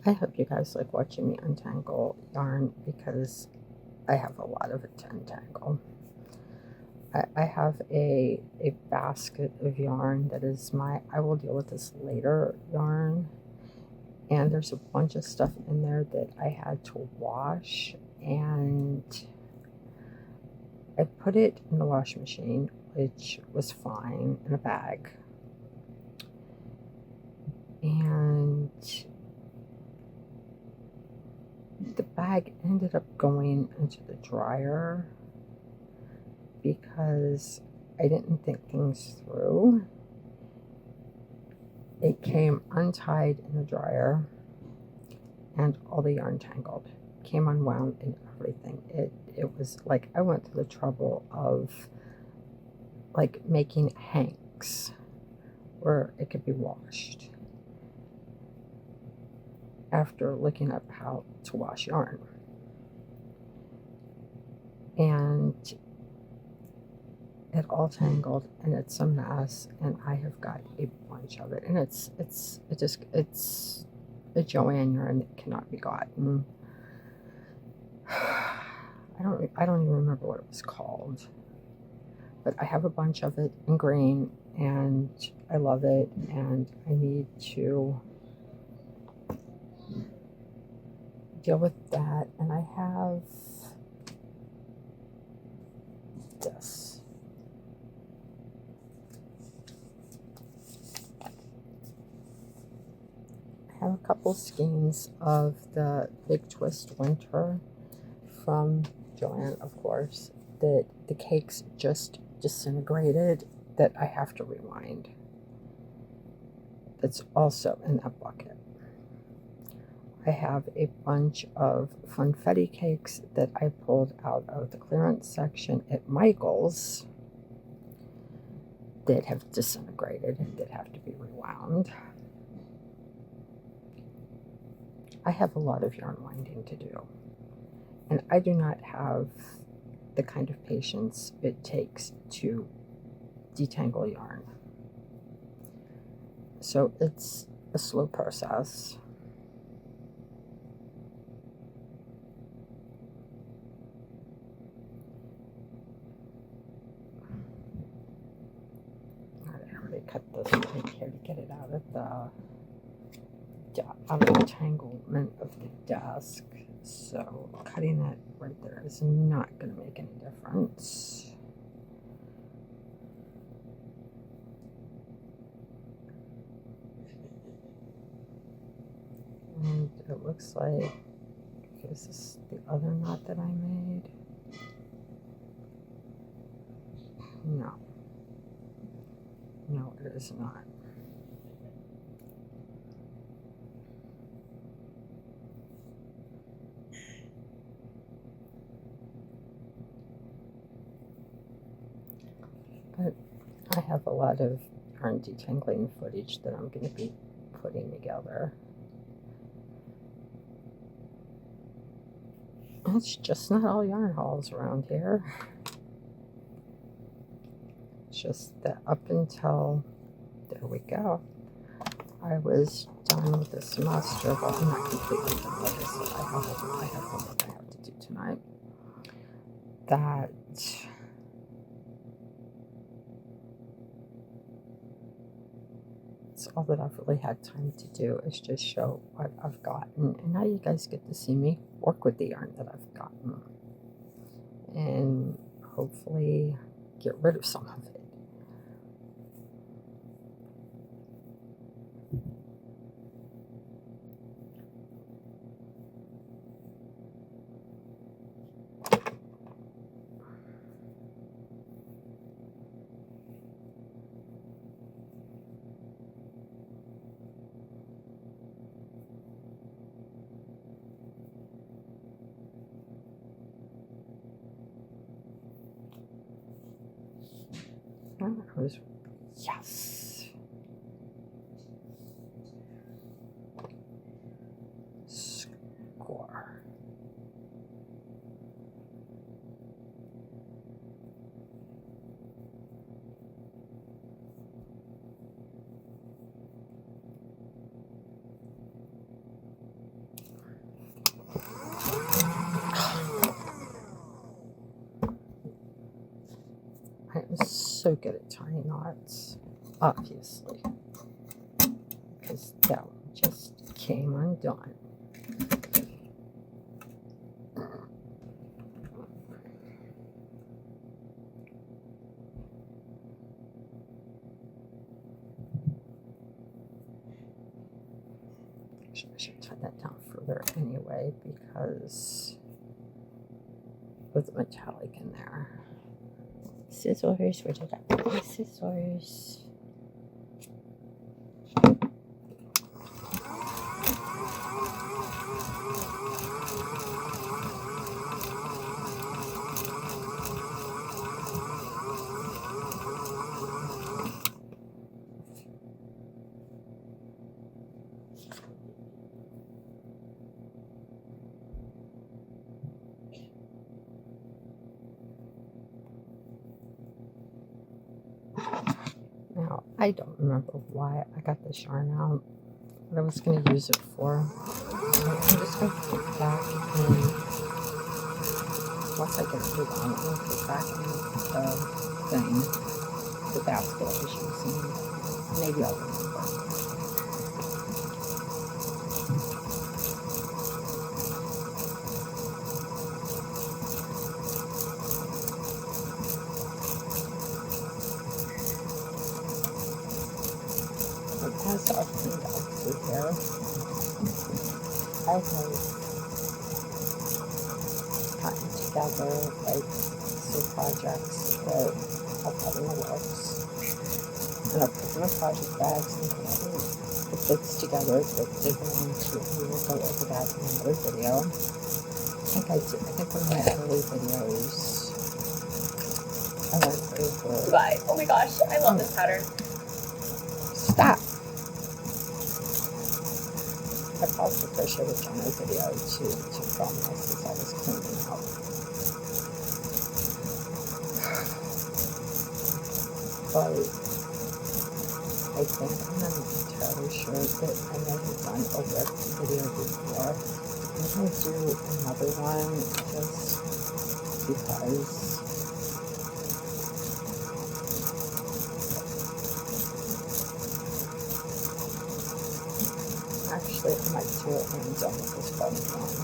S2: I hope you guys like watching me untangle yarn because I have a lot of it to untangle. I have a basket of yarn that is my, I will deal with this later yarn. And there's a bunch of stuff in there that I had to wash, and I put it in the washing machine, which was fine, in a bag. And the bag ended up going into the dryer because I didn't think things through. It came untied in the dryer and all the yarn tangled. Came unwound and everything. It was like I went through the trouble of like making hanks where it could be washed after looking up how to wash yarn. And it all tangled and it's a mess, and I have got a bunch of it, and it's a Joanne yarn that cannot be gotten. I don't even remember what it was called, but I have a bunch of it in green and I love it, and I need to deal with that. And I have this. I have a couple skeins of the Big Twist Winter from Joanne, of course, that the cakes just disintegrated, that I have to rewind. That's also in that bucket. I have a bunch of funfetti cakes that I pulled out of the clearance section at Michael's that have disintegrated and that have to be rewound. I have a lot of yarn winding to do, and I do not have the kind of patience it takes to detangle yarn. So it's a slow process. Cut this right here to get it out of the entanglement of the desk. So cutting that right there is not going to make any difference. And it looks like, is this the other knot that I made? No. No, it is not. But I have a lot of yarn detangling footage that I'm going to be putting together. It's just not all yarn hauls around here. It's just that up until, there we go, I was done with the semester, but I'm not completely done with it. So I have homework I have to do tonight. That's all that I've really had time to do, is just show what I've gotten. And now you guys get to see me work with the yarn that I've gotten, and hopefully get rid of some of it. Yes. Score. I am so good at tying knots, obviously, because that one just came undone. I should tie that down further anyway, because with the metallic in there. Scissors, where'd I got my scissors? Now, I don't remember why I got this yarn out, what I was going to use it for. So I'm just going to put it back in, once I get it put on, I'm going to put it back in the thing, the basket I was using. Maybe I'll remember. As I've cleaned up through here, I have gotten together like some projects that I've had in the works, and I've put them in project bags and put all the bits together that they belong to. We will go over that in another video. I think one of my early videos I went over.
S3: Goodbye. Oh my gosh, I love this pattern.
S2: Stop! I paused the Crochet with Johnny video to film this as I was cleaning up. But I think I'm not entirely sure that I may have done a whip video before. I'm going to do another one just because. Actually, I might do it when I'm done with this fun one.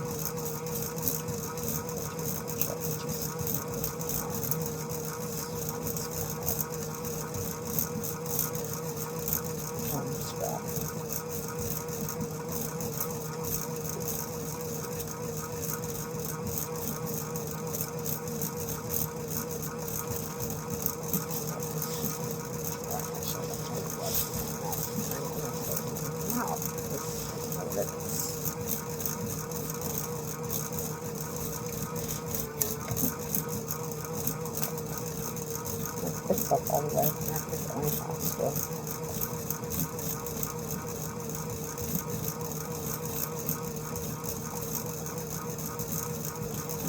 S2: It's up all the way, and I think it only possible.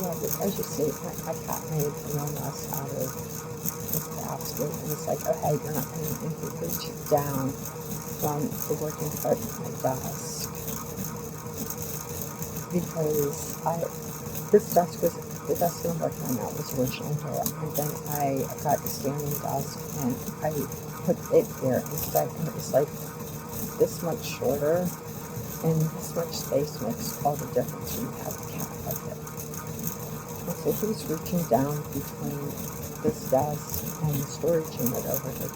S2: Yeah, but as you see, my cat made a real mess out of this basket, and it's like, oh hey, you're not going to reach down from the working part of my desk, because this desk was, the desk that I'm working on now was originally here, and then I got the standing desk and I put it there instead, and it was like this much shorter, and this much space makes all the difference when you have a cat like it. And so he was reaching down between this desk and the storage unit over here,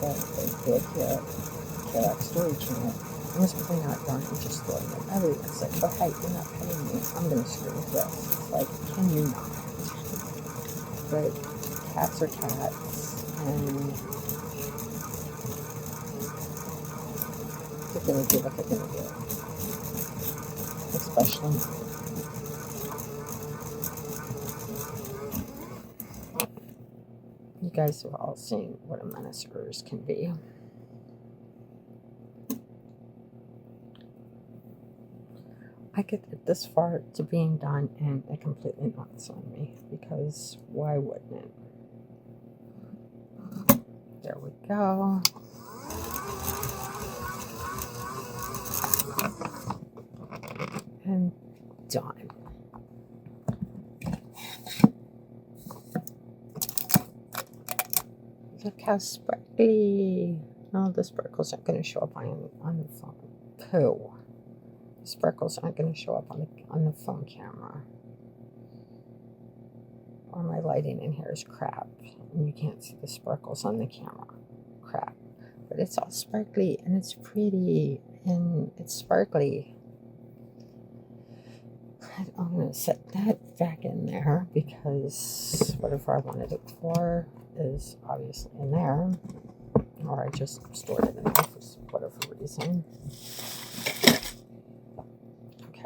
S2: the KX storage unit, and was pulling out yarn and just throwing it everywhere. It's like, oh hey, you're not paying me, I'm going to screw with this. It's like, can you not? But cats are cats, and they're going to do what they're going to do. Especially mine. You guys have all seen what a menace hers can be. I get it this far to being done and it completely knocks on me, because why wouldn't it? There we go. And done. Look how sparkly. No, the sparkles aren't going to show up on the phone. Pooh. The sparkles aren't going to show up on the phone camera. Or my lighting in here is crap, and you can't see the sparkles on the camera. Crap. But it's all sparkly, and it's pretty, and it's sparkly. I'm going to set that back in there, because whatever I wanted it for, is obviously in there, or I just stored it in there for whatever reason. Okay.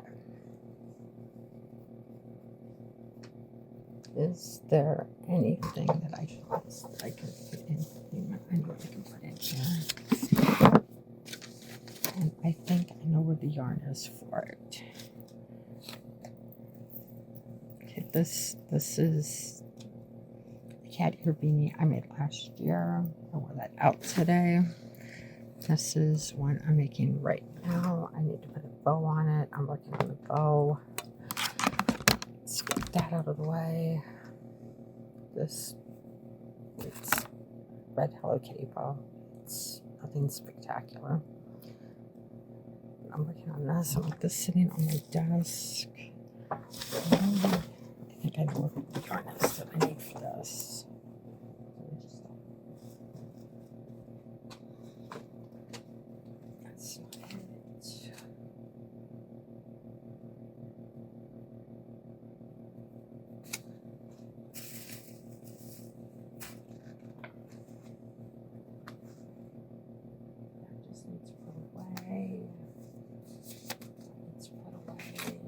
S2: Is there anything that I missed that I can put in? I know what I can put in here. And I think I know where the yarn is for it. Okay, this is the cat ear beanie I made last year. I wore that out today. This is one I'm making right now. I need to put a bow on it. I'm working on the bow. Let's get that out of the way. It's red Hello Kitty bow. It's nothing spectacular. I'm working on this. I want this sitting on my desk. I think I know what the yarn is that I need for this. That's not it. That just needs put away. Needs put away.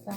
S2: So.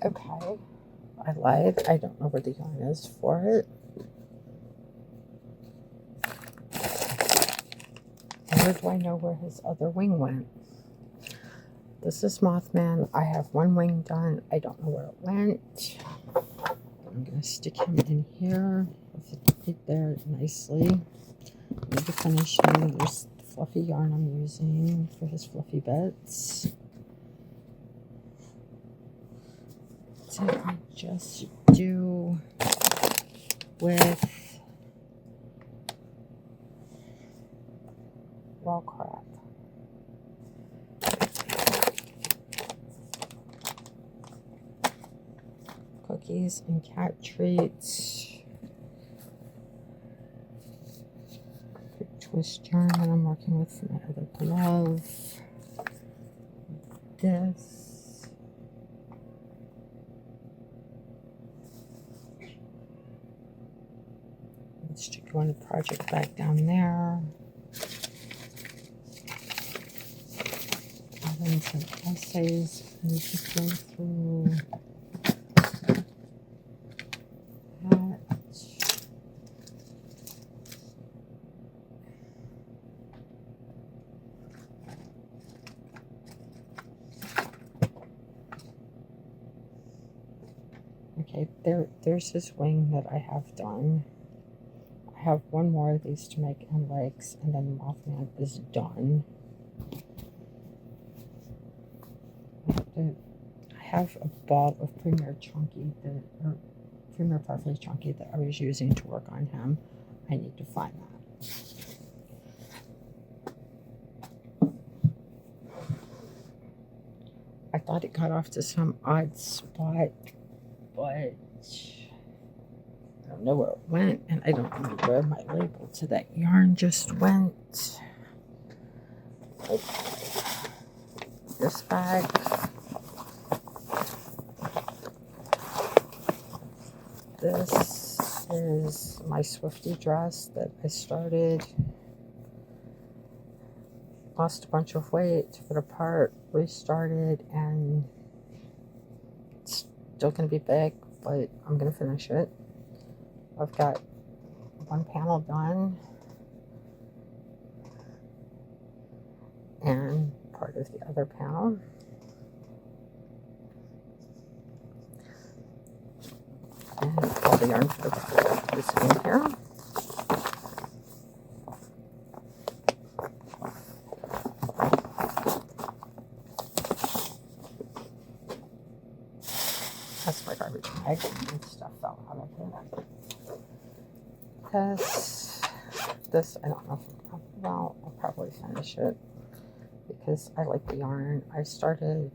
S2: Okay, I lied. I don't know where the yarn is for it. Where do I know where his other wing went? This is Mothman. I have one wing done. I don't know where it went. I'm going to stick him in here with it right there nicely. Need to finish him. There's the fluffy yarn I'm using for his fluffy bits. So I just do with, well, crap. Cookies and cat treats. Twist yarn that I'm working with for my other glove. This. Let's stick one project back down there. And then some essays. And just go through that. there's his wing that I have done. I have one more of these to make and legs, and then the Mothman is done. I have a ball of Premier Chunky or Premier Parfait Chunky that I was using to work on him. I need to find that. I thought it got off to some odd spot, but I don't know where it went, and I don't know where my label to that yarn just went. This bag. This is my Swifty dress that I started. Lost a bunch of weight, took it apart, restarted, and it's still going to be big, but I'm going to finish it. I've got one panel done and part of the other panel. And all the yarn for the project is in here. That's my garbage bag, and stuff fell out of it. This I don't know if well, I'll probably finish it because I like the yarn. I started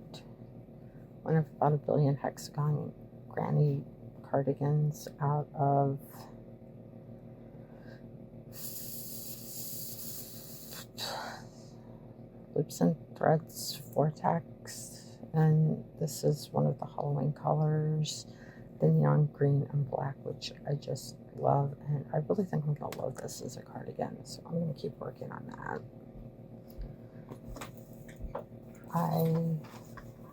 S2: one of about a billion hexagon granny cardigans out of Loops and Threads Vortex, and this is one of the Halloween colors, the neon green and black, which I just love, and I really think I'm gonna love this as a cardigan, so I'm gonna keep working on that. I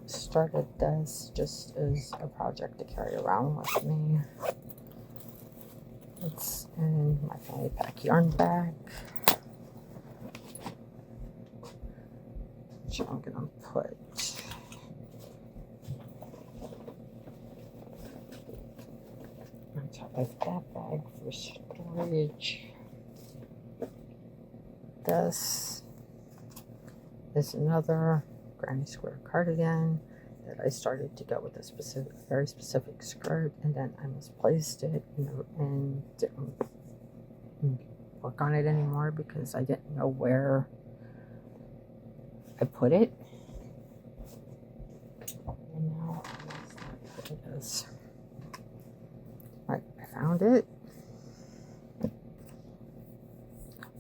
S2: started this just as a project to carry around with me. It's in my fanny pack yarn bag, which I'm gonna put on top of that bag for storage. This is another granny square cardigan that I started to go with a very specific skirt, and then I misplaced it and didn't work on it anymore because I didn't know where I put it. And now it is. Right, I found it.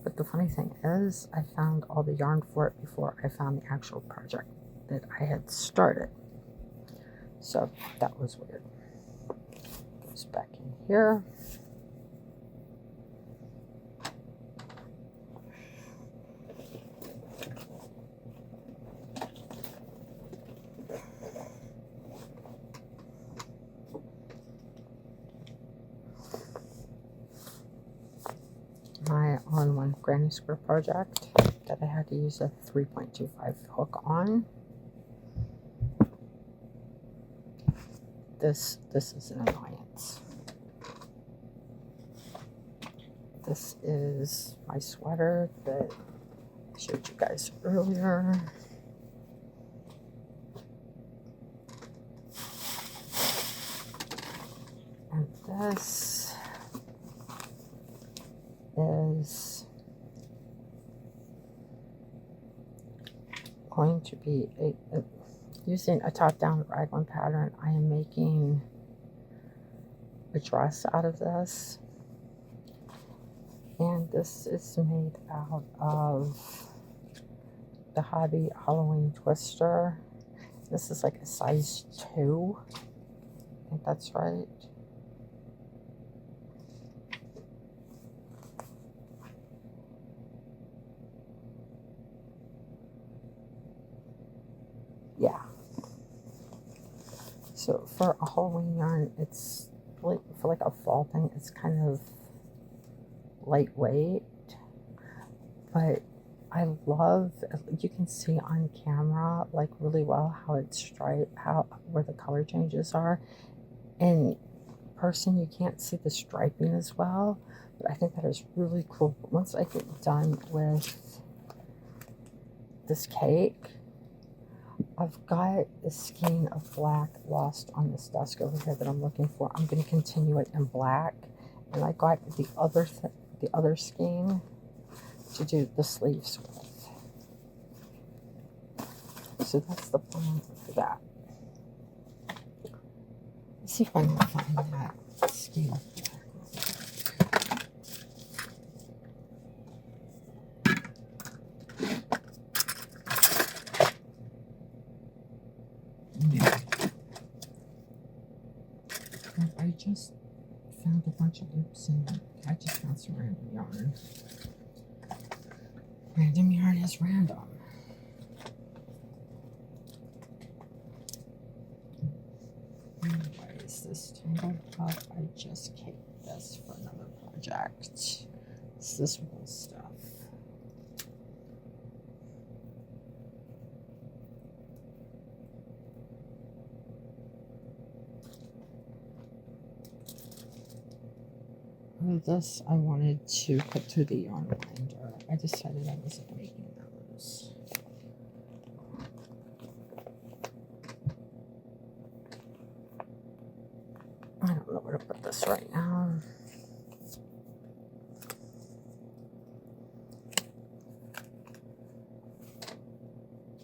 S2: But the funny thing is, I found all the yarn for it before I found the actual project that I had started. So that was weird. Goes back in here. My all-in-one granny square project that I had to use a 3.25 hook on. This is an annoyance. This is my sweater that I showed you guys earlier. And this is going to be using a top-down raglan pattern. I am making a dress out of this, and this is made out of the Hobby Halloween Twister. This is like a size 2. I think that's right. Yeah. So for a Halloween yarn, it's like for like a fall thing, it's kind of lightweight, but I love, you can see on camera like really well how it's striped, where the color changes are, and person, you can't see the striping as well, but I think that is really cool. But once I get done with this cake, I've got a skein of black lost on this desk over here that I'm looking for. I'm going to continue it in black, and I got the other skein to do the sleeves with. So that's the plan for that. Let's see if I can find that skein of black. I just found a bunch of loops and I just found some random yarn. Random yarn is random. Anyways, this tangled up, I just caked this for another project. It's this wool stuff. This I wanted to put through the yarn binder. I decided I wasn't making those. I don't know where to put this right now.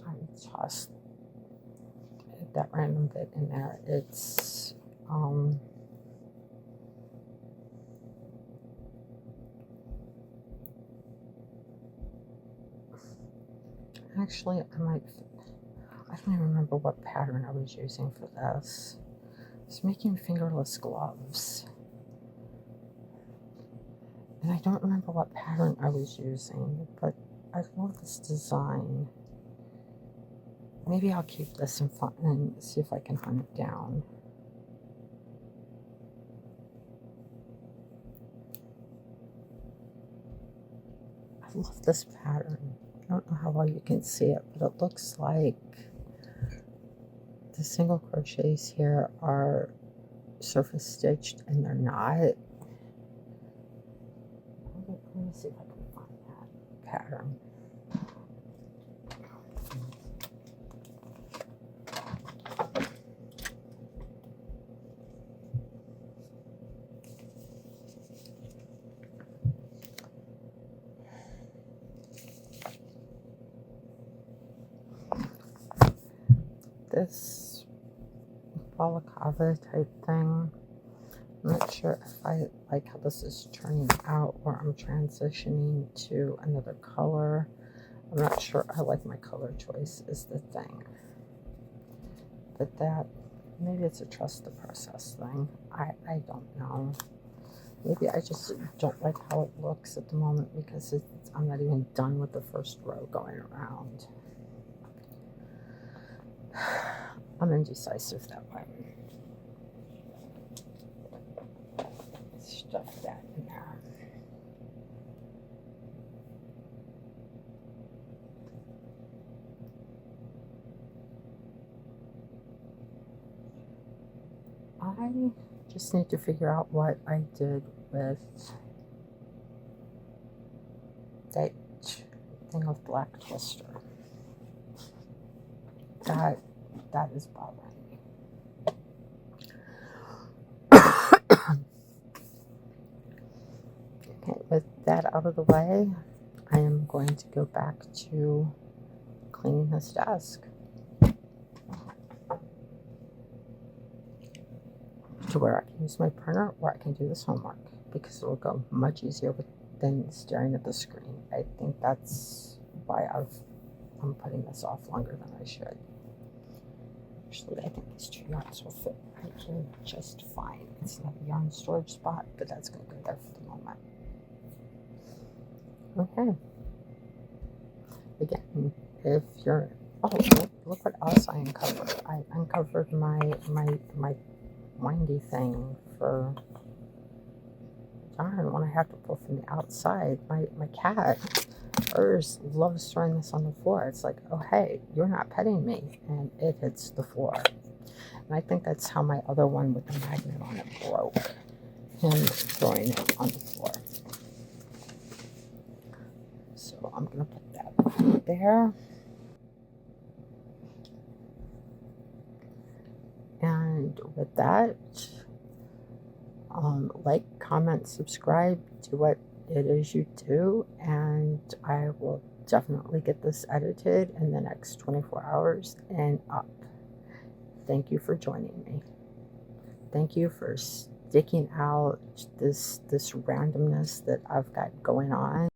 S2: I tossed that random bit in there. It's actually, I don't even remember what pattern I was using for this. I was making fingerless gloves. And I don't remember what pattern I was using, but I love this design. Maybe I'll keep this and see if I can hunt it down. I love this pattern. I don't know how well you can see it, but it looks like the single crochets here are surface stitched and they're not. Let me see if I can find that pattern. This balaclava type thing, I'm not sure if I like how this is turning out or I'm transitioning to another color. I'm not sure I like my color choice is the thing. But that, maybe it's a trust the process thing. I don't know. Maybe I just don't like how it looks at the moment because I'm not even done with the first row going around. I'm indecisive that way. Stuff that in there. I just need to figure out what I did with that thing of black twister. That is bothering me. Okay, with that out of the way, I am going to go back to cleaning this desk. To where I can use my printer or I can do this homework because it will go much easier than staring at the screen. I think that's why I'm putting this off longer than I should. Actually, I think these two yarns will fit right here just fine. It's not a yarn storage spot, but that's going to go there for the moment. Okay. Again, if you're... Oh, look what else I uncovered. I uncovered my windy thing for darn when I have to pull from the outside. My cat, hers loves throwing this on the floor. It's like, oh hey, you're not petting me, and it hits the floor. And I think that's how my other one with the magnet on it broke. Him throwing it on the floor. So I'm going to put that there. And with that, like, comment, subscribe, do what it is you do, and I will definitely get this edited in the next 24 hours and up. Thank you for joining me. Thank you for sticking out this randomness that I've got going on.